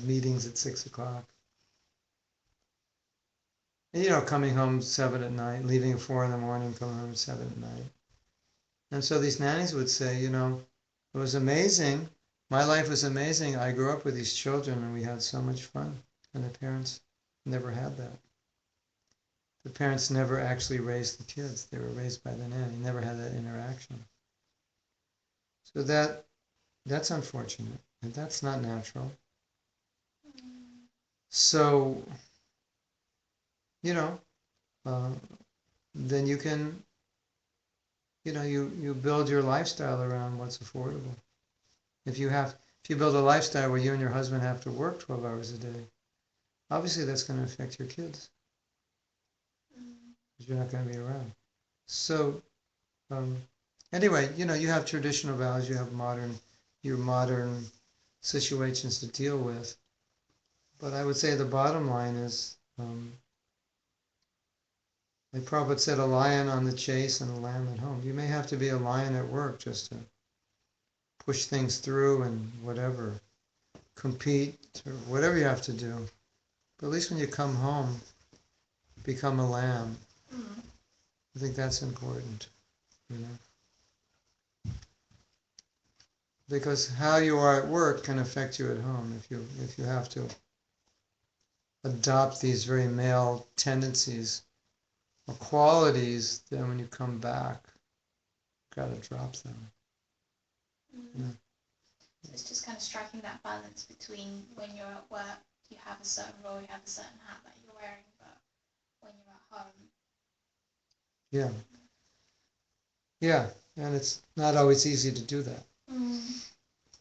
Speaker 1: meetings at 6 o'clock. And, coming home 7 at night, leaving at 4 in the morning, coming home at 7 at night. And so these nannies would say, it was amazing. My life was amazing. I grew up with these children and we had so much fun. And the parents never had that. The parents never actually raised the kids. They were raised by the nanny, never had that interaction. So that's unfortunate. And that's not natural. So, uh, then you can, you build your lifestyle around what's affordable. If you build a lifestyle where you and your husband have to work 12 hours a day, obviously that's going to affect your kids because you're not going to be around. So, anyway, you have traditional values, you have your modern situations to deal with. But I would say the bottom line is, like Prabhupada said, a lion on the chase and a lamb at home. You may have to be a lion at work just to push things through and whatever, compete or whatever you have to do. But at least when you come home, become a lamb. I think that's important, because how you are at work can affect you at home if you have to adopt these very male tendencies or qualities. Then when you come back, gotta drop them.
Speaker 2: So it's just kind of striking that balance between when you're at work, you have a certain role, you have a certain hat that you're wearing, but when you're at home.
Speaker 1: Yeah. Yeah, and it's not always easy to do that,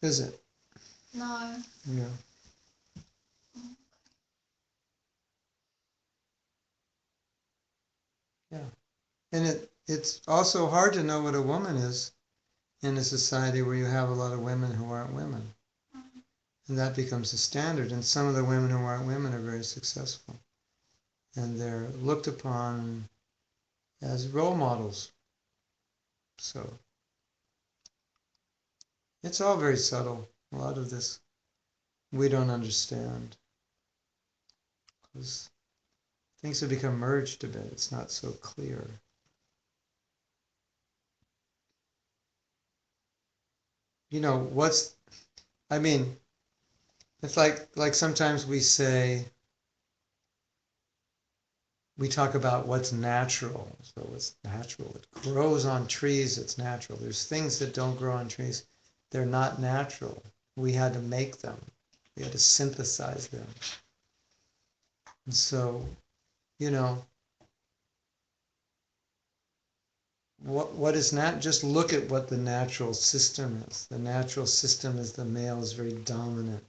Speaker 1: is it?
Speaker 2: No.
Speaker 1: Yeah. Yeah. And it's also hard to know what a woman is in a society where you have a lot of women who aren't women. And that becomes a standard. And some of the women who aren't women are very successful. And they're looked upon as role models. So it's all very subtle. A lot of this we don't understand because things have become merged a bit. It's not so clear. It's like sometimes we talk about what's natural. So what's natural? It grows on trees, it's natural. There's things that don't grow on trees. They're not natural. We had to make them. We had to synthesize them. And so, you know, what is just look at what the natural system is. The natural system is the male is very dominant.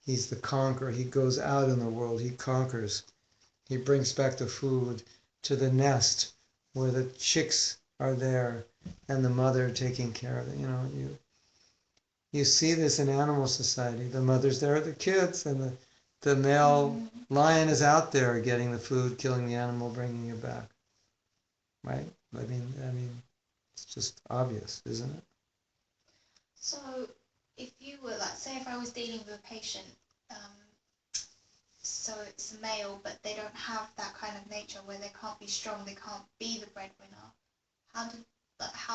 Speaker 1: He's the conqueror. He goes out in the world. He conquers. He brings back the food to the nest where the chicks are there and the mother taking care of it. You see this in animal society. The mother's there with the kids, and the male lion is out there getting the food, killing the animal, bringing it back. Right? I mean, it's just obvious, isn't it?
Speaker 2: So, if you were say if I was dealing with a patient, so it's a male, but they don't have that kind of nature where they can't be strong, they can't be the breadwinner. How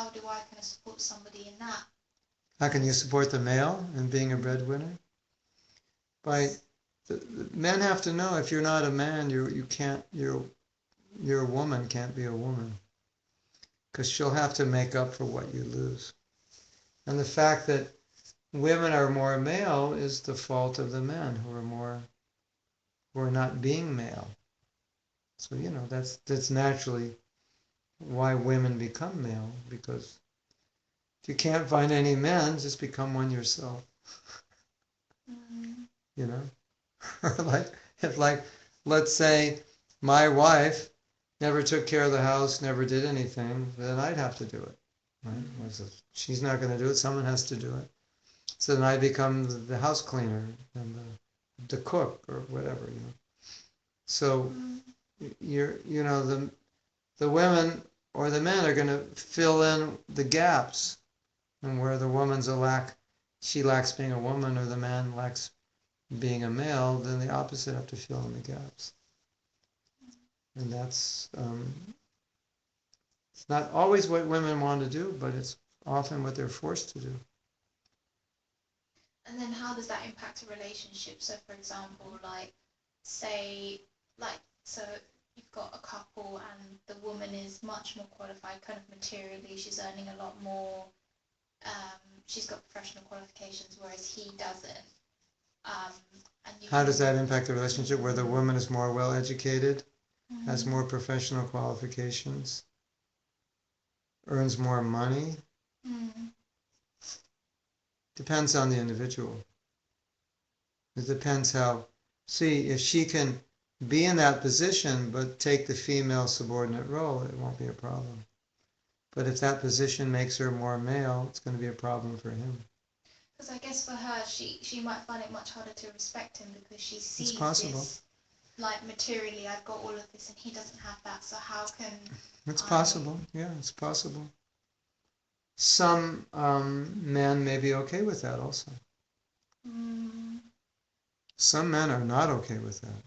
Speaker 2: do I kind of support somebody in that?
Speaker 1: How can you support the male in being a breadwinner? Men have to know if you're not a man, you can't. Your woman can't be a woman because she'll have to make up for what you lose. And the fact that women are more male is the fault of the men who are not being male. So that's naturally why women become male, because if you can't find any men, just become one yourself. Or if let's say my wife never took care of the house, never did anything, then I'd have to do it. Right? She's not going to do it, someone has to do it. So then I become the house cleaner and the cook or whatever. So the women or the men are going to fill in the gaps, and where the woman's she lacks being a woman, or the man lacks being a male, then the opposite have to fill in the gaps. And that's it's not always what women want to do, but it's often what they're forced to do.
Speaker 2: And then how does that impact a relationship? So for example, like say so you've got a couple and the woman is much more qualified kind of materially, she's earning a lot more, she's got professional qualifications whereas he doesn't. And
Speaker 1: How does that impact the relationship where the woman is more well educated, has
Speaker 2: Mm-hmm.
Speaker 1: more professional qualifications, earns more money?
Speaker 2: Mm-hmm.
Speaker 1: Depends on the individual. It depends how, see, if she can be in that position but take the female subordinate role, it won't be a problem. But if that position makes her more male, it's going to be a problem for him.
Speaker 2: Because I guess for her, she might find it much harder to respect him because she sees
Speaker 1: It's possible.
Speaker 2: this, like materially, I've got all of this and he doesn't have that, so how can
Speaker 1: It's possible, yeah, it's possible. Some men may be okay with that also.
Speaker 2: Mm.
Speaker 1: Some men are not okay with that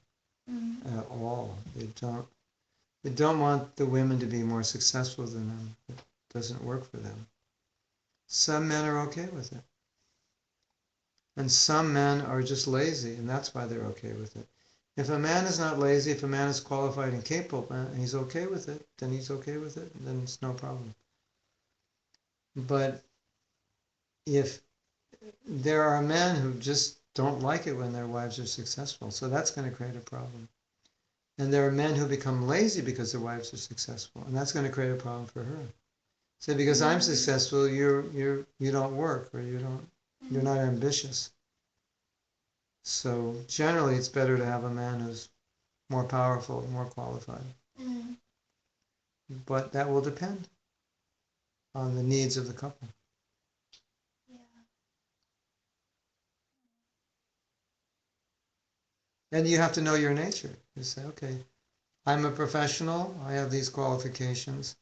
Speaker 1: at all. They don't want the women to be more successful than them. It doesn't work for them. Some men are okay with it. And some men are just lazy, and that's why they're okay with it. If a man is not lazy, if a man is qualified and capable, and he's okay with it, then he's okay with it, then it's no problem. But if there are men who just don't like it when their wives are successful, so that's going to create a problem. And there are men who become lazy because their wives are successful, and that's going to create a problem for her. So because I'm successful, you don't work, or you're not ambitious. So generally, it's better to have a man who's more powerful, more qualified.
Speaker 2: Mm.
Speaker 1: But that will depend on the needs of the couple.
Speaker 2: Yeah.
Speaker 1: And you have to know your nature. You say, okay, I'm a professional, I have these qualifications.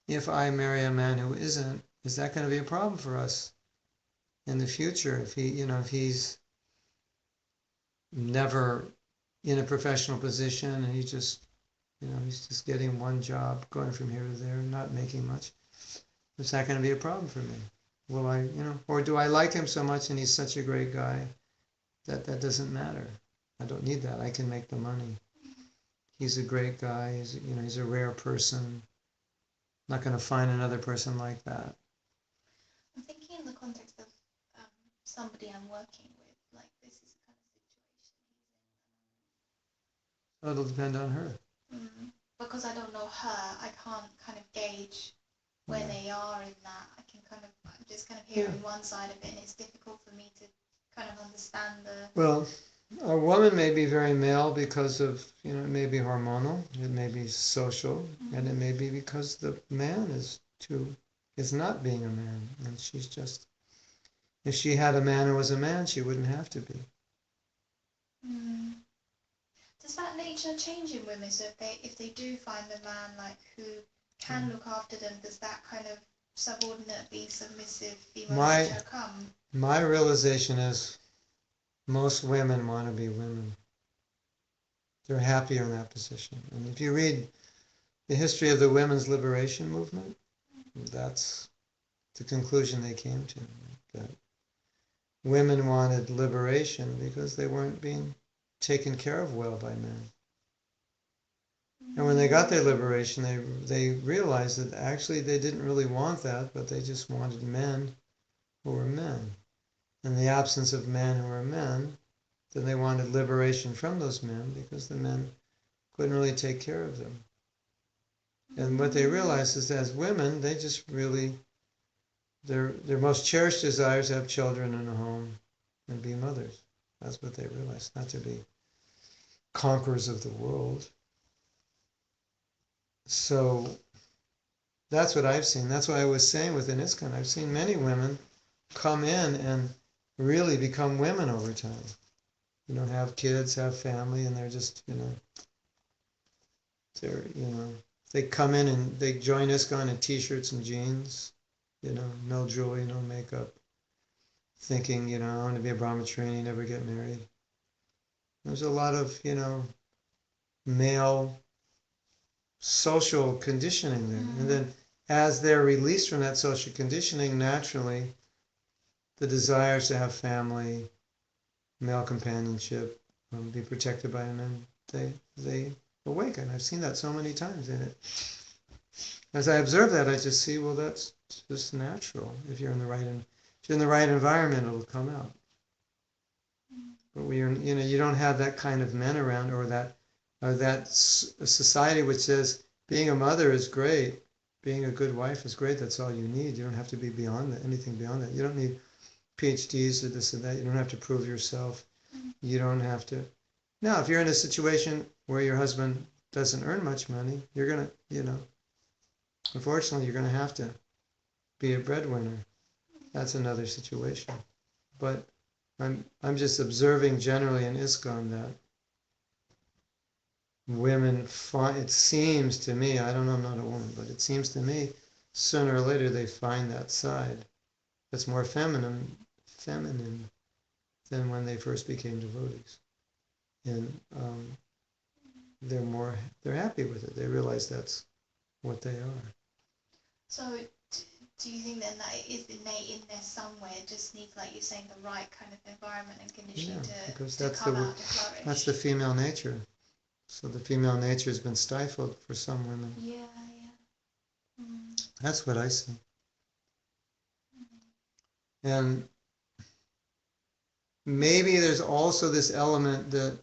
Speaker 1: If I marry a man who isn't, is that going to be a problem for us in the future? If if he's never in a professional position and he's just getting one job, going from here to there, not making much, is that going to be a problem for me? Will I, or do I like him so much and he's such a great guy that doesn't matter? I don't need that. I can make the money. He's a great guy. He's a rare person. I'm not going to find another person like that.
Speaker 2: I'm thinking in the context of somebody I'm working with, like this is the kind of situation
Speaker 1: So it'll depend on her.
Speaker 2: he's in. Because I don't know her, I can't kind of gauge where
Speaker 1: Yeah.
Speaker 2: they are in that. I'm just kind of hearing one side of it, and it's difficult for me to kind of understand the.
Speaker 1: Well, a woman may be very male because of, it may be hormonal, it may be social, and it may be because the man is not being a man, and she's just, if she had a man who was a man, she wouldn't have to be.
Speaker 2: Does that nature change in women? So if they do find a man like who can look after them, does that kind of subordinate, being submissive female nature come?
Speaker 1: My realization is most women want to be women. They're happier in that position. And if you read the history of the women's liberation movement, that's the conclusion they came to, that women wanted liberation because they weren't being taken care of well by men. And when they got their liberation, they realized that actually they didn't really want that, but they just wanted men who were men. In the absence of men who were men, then they wanted liberation from those men because the men couldn't really take care of them. And what they realized is that as women, they just really, their most cherished desire is to have children in a home and be mothers. That's what they realized, not to be conquerors of the world. So that's what I've seen. That's why I was saying within ISKCON, I've seen many women come in and really become women over time. Have kids, have family, and they're just, They come in and they join ISKCON in t-shirts and jeans, no jewelry, no makeup, thinking, I want to be a brahmachari, never get married. There's a lot of, male social conditioning there. And then as they're released from that social conditioning, naturally, the desires to have family, male companionship, be protected by men, they awaken. I've seen that so many times in it. As I observe that, I just see, well, that's just natural. If you're in the right environment, it'll come out. But you don't have that kind of men around, or that society which says being a mother is great, being a good wife is great. That's all you need. You don't have to be beyond that, anything beyond that. You don't need PhDs or this or that. You don't have to prove yourself. You don't have to. Now, if you're in a situation where your husband doesn't earn much money, you're gonna, unfortunately, you're gonna have to be a breadwinner. That's another situation. But I'm just observing generally in ISKCON that women find, it seems to me, I don't know, I'm not a woman, but it seems to me sooner or later they find that side that's more feminine than when they first became devotees. And they're happy with it. They realize that's what they are.
Speaker 2: So do you think then that it is innate in there somewhere? It just needs, like you're saying, the right kind of environment and conditioning to come out and flourish?
Speaker 1: That's the female nature. So the female nature has been stifled for some women.
Speaker 2: Yeah.
Speaker 1: That's what I see. And maybe there's also this element that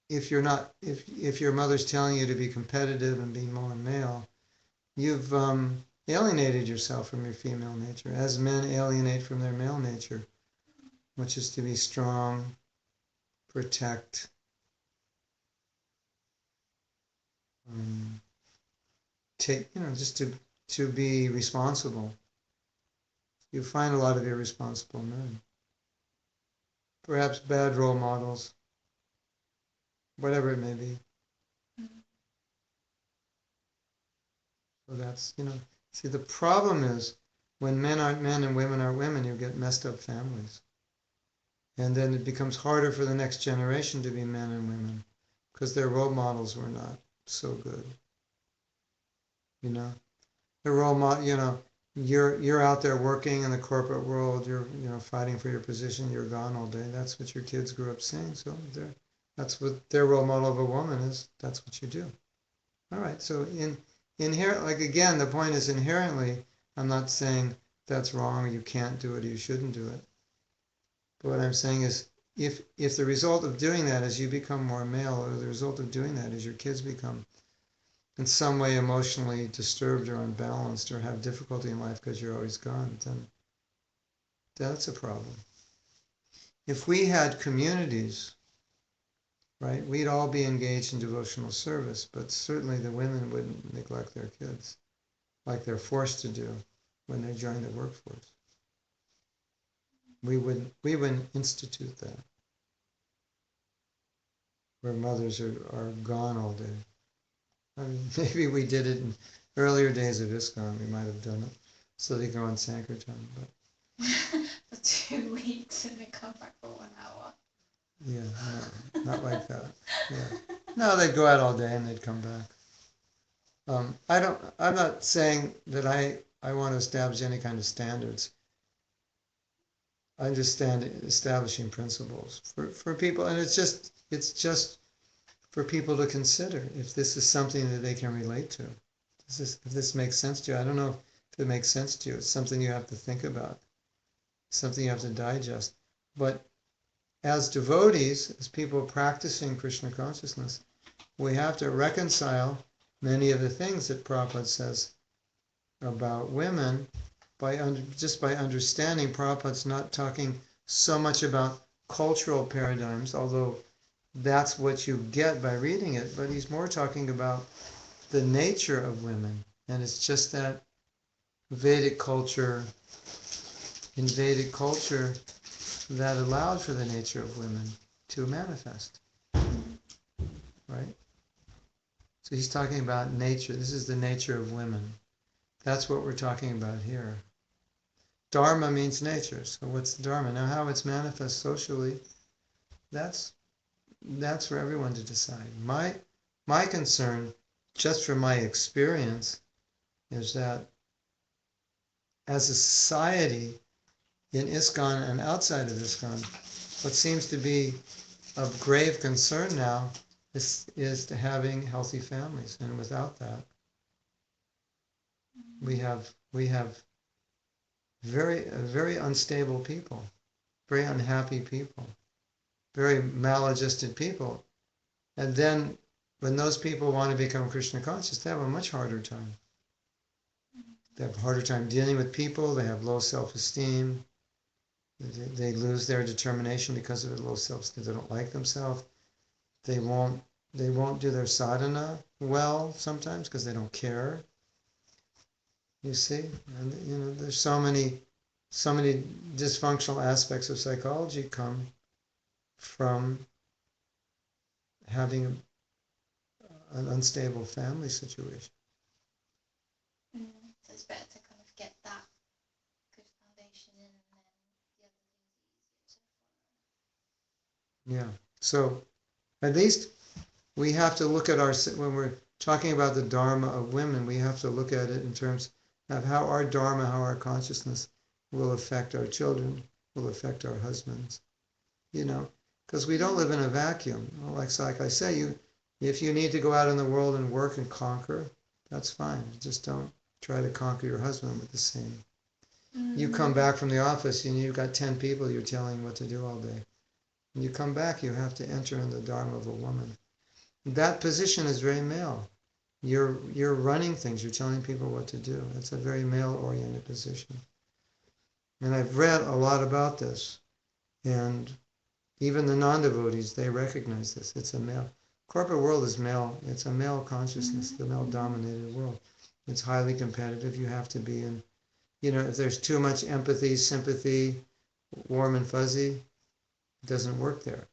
Speaker 1: if your mother's telling you to be competitive and be more male, you've alienated yourself from your female nature, as men alienate from their male nature, which is to be strong, protect, take, just to be responsible. You find a lot of irresponsible men, perhaps bad role models, whatever it may be. So that's, see, the problem is when men aren't men and women are women, you get messed up families. And then it becomes harder for the next generation to be men and women because their role models were not so good. The role model, you're out there working in the corporate world, you're fighting for your position, you're gone all day. That's what your kids grew up seeing. So that's what their role model of a woman is. That's what you do. All right. So again, the point is inherently, I'm not saying that's wrong or you can't do it or you shouldn't do it. But what I'm saying is if the result of doing that is you become more male, or the result of doing that is your kids become in some way emotionally disturbed or unbalanced or have difficulty in life because you're always gone, then that's a problem. If we had communities, right, we'd all be engaged in devotional service, but certainly the women wouldn't neglect their kids like they're forced to do when they join the workforce. We wouldn't institute that, where mothers are gone all day. I mean, maybe we did it in earlier days of ISKCON. We might have done it so they go on Sankirtan, but
Speaker 2: for 2 weeks and then come back for 1 hour.
Speaker 1: Yeah, no, not like that. Yeah, no, they'd go out all day and they'd come back. I'm not saying that I want to establish any kind of standards. I understand establishing principles for people, and it's just for people to consider if this is something that they can relate to. If this makes sense to you. I don't know if it makes sense to you. It's something you have to think about, something you have to digest. But as devotees, as people practicing Krishna consciousness, we have to reconcile many of the things that Prabhupada says about women just by understanding. Prabhupada's not talking so much about cultural paradigms, although that's what you get by reading it, but he's more talking about the nature of women. And it's just that in Vedic culture that allowed for the nature of women to manifest, right? So he's talking about nature. This is the nature of women. That's what we're talking about here. Dharma means nature. So what's Dharma? Now how it's manifest socially, that's for everyone to decide. My concern, just from my experience, is that as a society in ISKCON and outside of ISKCON, what seems to be of grave concern now is to having healthy families, and without that, we have very unstable people, very unhappy people, very maladjusted people, and then when those people want to become Krishna conscious, they have a much harder time. They have a harder time dealing with people. They have low self-esteem. They lose their determination because of their low self-esteem. They don't like themselves. They won't do their sadhana well sometimes because they don't care. You see, and there's so many dysfunctional aspects of psychology come from having an unstable family situation.
Speaker 2: So it's better to kind of get that good foundation in, and then the other things are easier to follow.
Speaker 1: Yeah. So at least we have to look at when we're talking about the Dharma of women, we have to look at it in terms of how our Dharma, how our consciousness will affect our children, will affect our husbands. Because we don't live in a vacuum. Like I say, if you need to go out in the world and work and conquer, that's fine. Just don't try to conquer your husband with the same. You come back from the office and you've got 10 people you're telling what to do all day. When you come back, you have to enter in the Dharma of a woman. That position is very male. You're running things. You're telling people what to do. It's a very male-oriented position. And I've read a lot about this. And even the non-devotees, they recognize this. It's a male. Corporate world is male. It's a male consciousness, the male-dominated world. It's highly competitive. You have to be in, if there's too much empathy, sympathy, warm and fuzzy, it doesn't work there.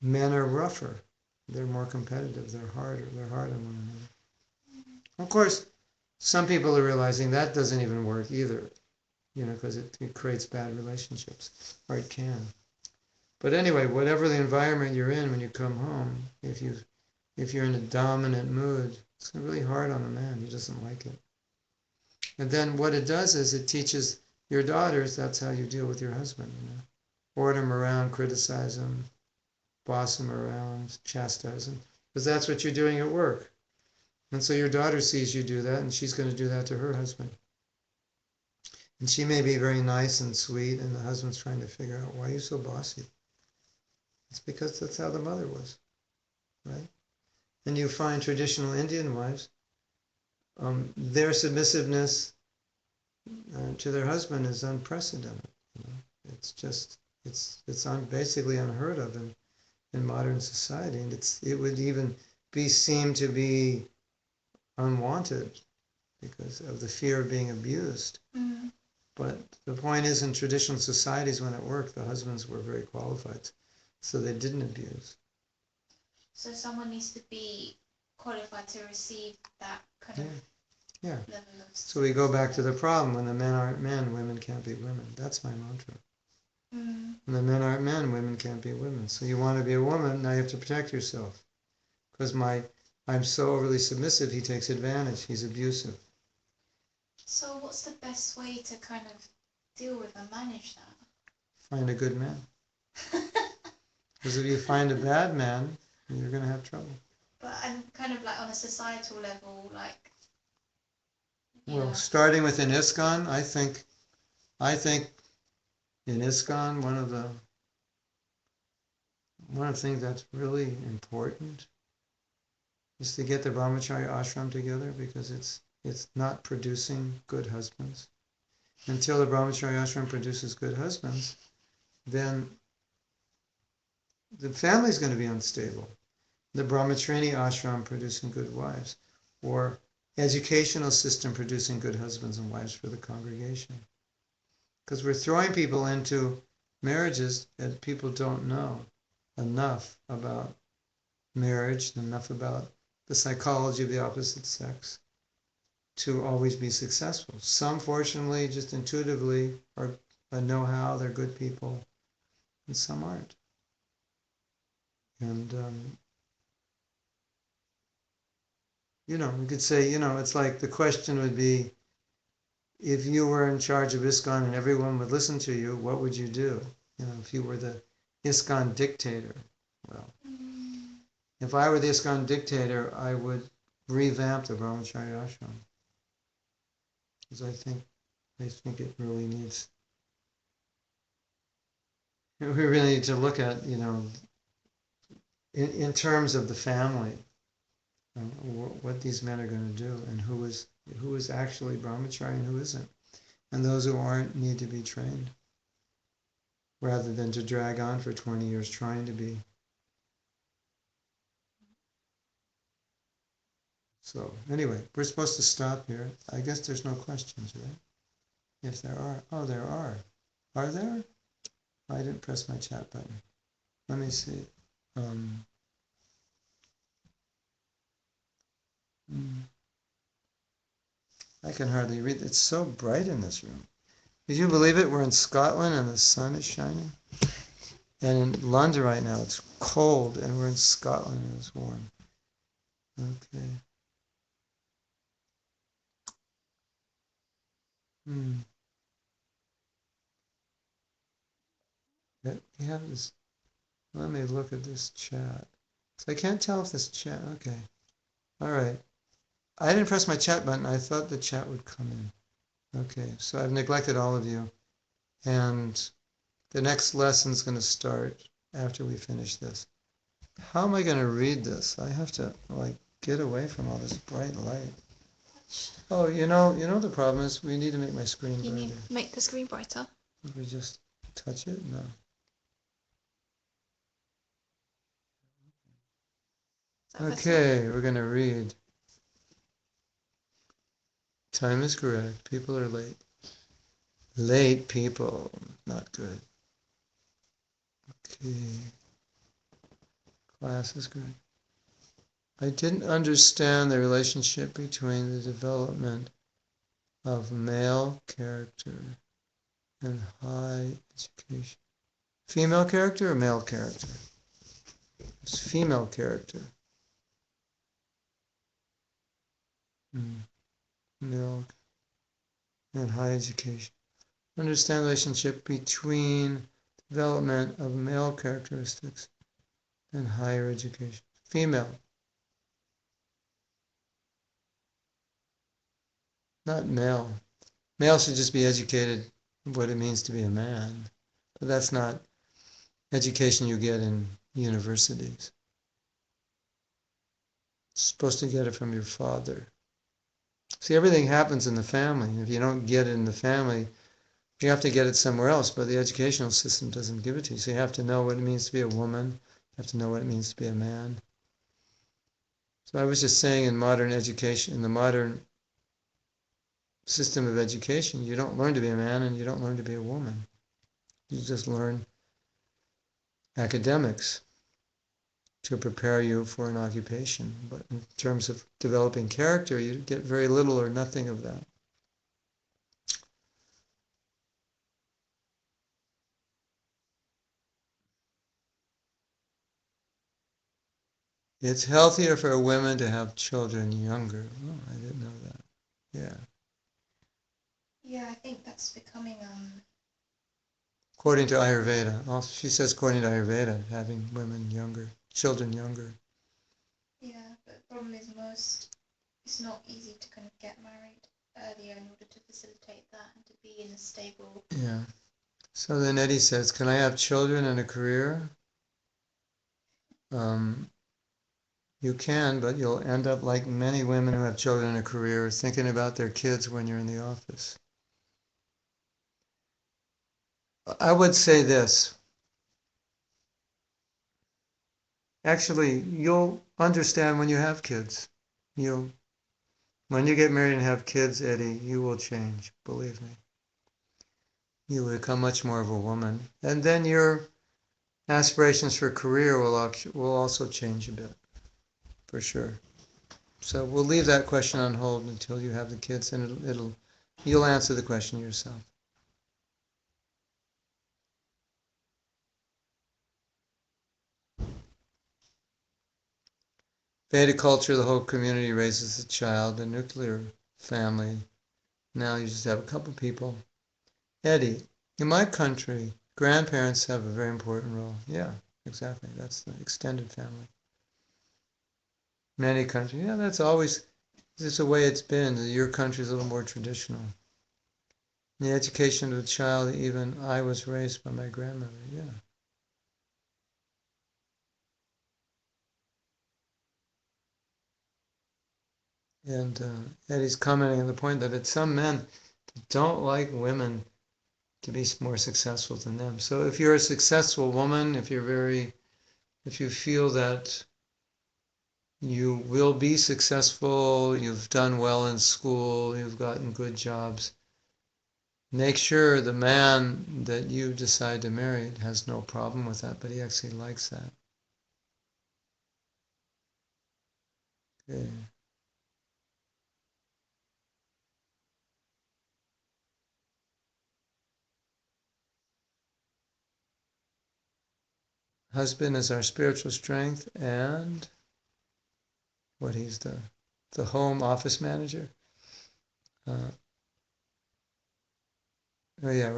Speaker 1: Men are rougher. They're more competitive. They're harder. They're hard on one another. Of course, some people are realizing that doesn't even work either, because it creates bad relationships, or it can. But anyway, whatever the environment you're in when you come home, if you're in a dominant mood, it's really hard on a man. He doesn't like it. And then what it does is it teaches your daughters that's how you deal with your husband. Order him around, criticize him, boss him around, chastise him, because that's what you're doing at work. And so your daughter sees you do that, and she's going to do that to her husband. And she may be very nice and sweet, and the husband's trying to figure out, why are you so bossy? It's because that's how the mother was, right? And you find traditional Indian wives, their submissiveness to their husband is unprecedented. It's basically unheard of in modern society, and it would even be seen to be unwanted because of the fear of being abused. But the point is, in traditional societies, when it worked, the husbands were very qualified, so they didn't abuse.
Speaker 2: So someone needs to be qualified to receive that kind of level of...
Speaker 1: So we go back to the problem: when the men aren't men, women can't be women. That's my mantra. When the men aren't men, women can't be women. So you want to be a woman, now you have to protect yourself. Because I'm so overly submissive, he takes advantage. He's abusive.
Speaker 2: So what's the best way to kind of deal with and manage that?
Speaker 1: Find a good man. Because if you find a bad man, you're going to have trouble.
Speaker 2: But I'm kind of like on a societal level, like...
Speaker 1: Starting within ISKCON, I think in ISKCON, one of the things that's really important is to get the brahmacharya ashram together, because it's not producing good husbands. Until the brahmacharya ashram produces good husbands, then the family's going to be unstable. The brahmacharini ashram producing good wives, or educational system producing good husbands and wives for the congregation. Because we're throwing people into marriages that people don't know. enough about marriage, enough about the psychology of the opposite sex to always be successful. Some, fortunately, just intuitively know how, they're good people, and some aren't. And, we could say, it's like the question would be, if you were in charge of ISKCON and everyone would listen to you, what would you do? If you were the ISKCON dictator. Well, if I were the ISKCON dictator, I would revamp the Brahmacharya ashram. Because I think it really needs. We really need to look at, in terms of the family, what these men are going to do, and who is actually Brahmachari and who isn't. And those who aren't need to be trained, rather than to drag on for 20 years trying to be. So anyway, we're supposed to stop here. I guess there's no questions, right? If there are. Oh, there are. Are there? I didn't press my chat button. Let me see. I can hardly read. It's so bright in this room. Did you believe it? We're in Scotland and the sun is shining. And in London right now it's cold, and we're in Scotland and it's warm. Okay. We have this. Let me look at this chat. So I can't tell if this chat. Okay. All right. I didn't press my chat button. I thought the chat would come in. Okay. So I've neglected all of you. And the next lesson's going to start after we finish this. How am I going to read this? I have to get away from all this bright light. Oh, the problem is we need to make my screen brighter.
Speaker 2: You need to make the screen brighter.
Speaker 1: Did we just touch it? No. Okay, we're going to read. Time is correct. People are late. Late people. Not good. Okay. Class is good. I didn't understand the relationship between the development of male character and high education. Female character or male character? It's female character. Male and high education. Understand the relationship between development of male characteristics and higher education. Female. Not male. Male should just be educated what it means to be a man. But that's not education you get in universities. You're supposed to get it from your father. See, everything happens in the family. If you don't get it in the family, you have to get it somewhere else, but the educational system doesn't give it to you. So you have to know what it means to be a woman. You have to know what it means to be a man. So I was just saying, in modern education, in the modern system of education, you don't learn to be a man and you don't learn to be a woman. You just learn academics to prepare you for an occupation. But in terms of developing character, you get very little or nothing of that. It's healthier for women to have children younger. Oh, I didn't know that. Yeah.
Speaker 2: Yeah, I think that's becoming
Speaker 1: According to Ayurveda. Also, she says according to Ayurveda, having women younger, children younger.
Speaker 2: Yeah, but the problem is it's not easy to kind of get married earlier in order to facilitate that and to be in a stable.
Speaker 1: Yeah. So then Eddie says, can I have children and a career? You can, but you'll end up like many women who have children and a career, thinking about their kids when you're in the office. I would say this. Actually, you'll understand when you have kids. When you get married and have kids, Eddie, you will change, believe me. You will become much more of a woman. And then your aspirations for career will also change a bit, for sure. So we'll leave that question on hold until you have the kids, and you'll answer the question yourself. Vedic culture, the whole community raises a child, a nuclear family. Now you just have a couple people. Eddie, in my country, grandparents have a very important role. Yeah, exactly. That's the extended family. Many countries, yeah, that's always just the way it's been. Your country's a little more traditional. The education of the child, even I was raised by my grandmother, yeah. And Eddie's commenting on the point that it's some men don't like women to be more successful than them. So if you're a successful woman, if you feel that you will be successful, you've done well in school, you've gotten good jobs, make sure the man that you decide to marry has no problem with that, but he actually likes that. Okay. Husband is our spiritual strength and what he's the home office manager. Uh, oh yeah,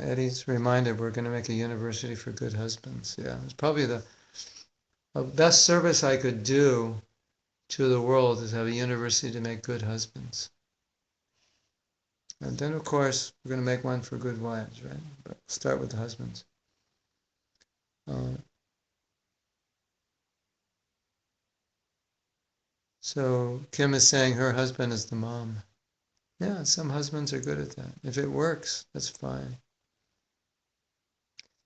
Speaker 1: Eddie's reminded we're gonna make a university for good husbands. Yeah, it's probably the best service I could do to the world is have a university to make good husbands. And then of course we're gonna make one for good wives, right? But start with the husbands. Uh, so Kim is saying her husband is the mom. Yeah, some husbands are good at that. If it works, that's fine.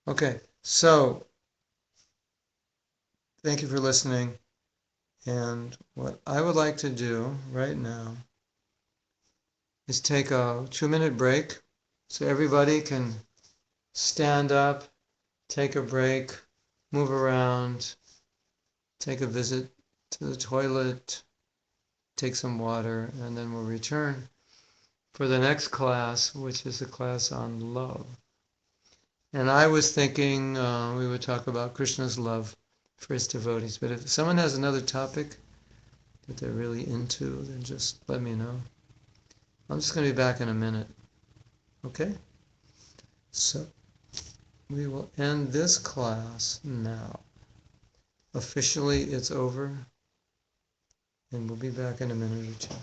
Speaker 1: Okay, so thank you for listening. And what I would like to do right now is take a 2-minute break so everybody can stand up, take a break, move around, take a visit to the toilet, take some water, and then we'll return for the next class, which is a class on love. And I was thinking we would talk about Krishna's love for his devotees. But if someone has another topic that they're really into, then just let me know. I'm just going to be back in a minute. Okay? So we will end this class now. Officially, it's over, and we'll be back in a minute or two.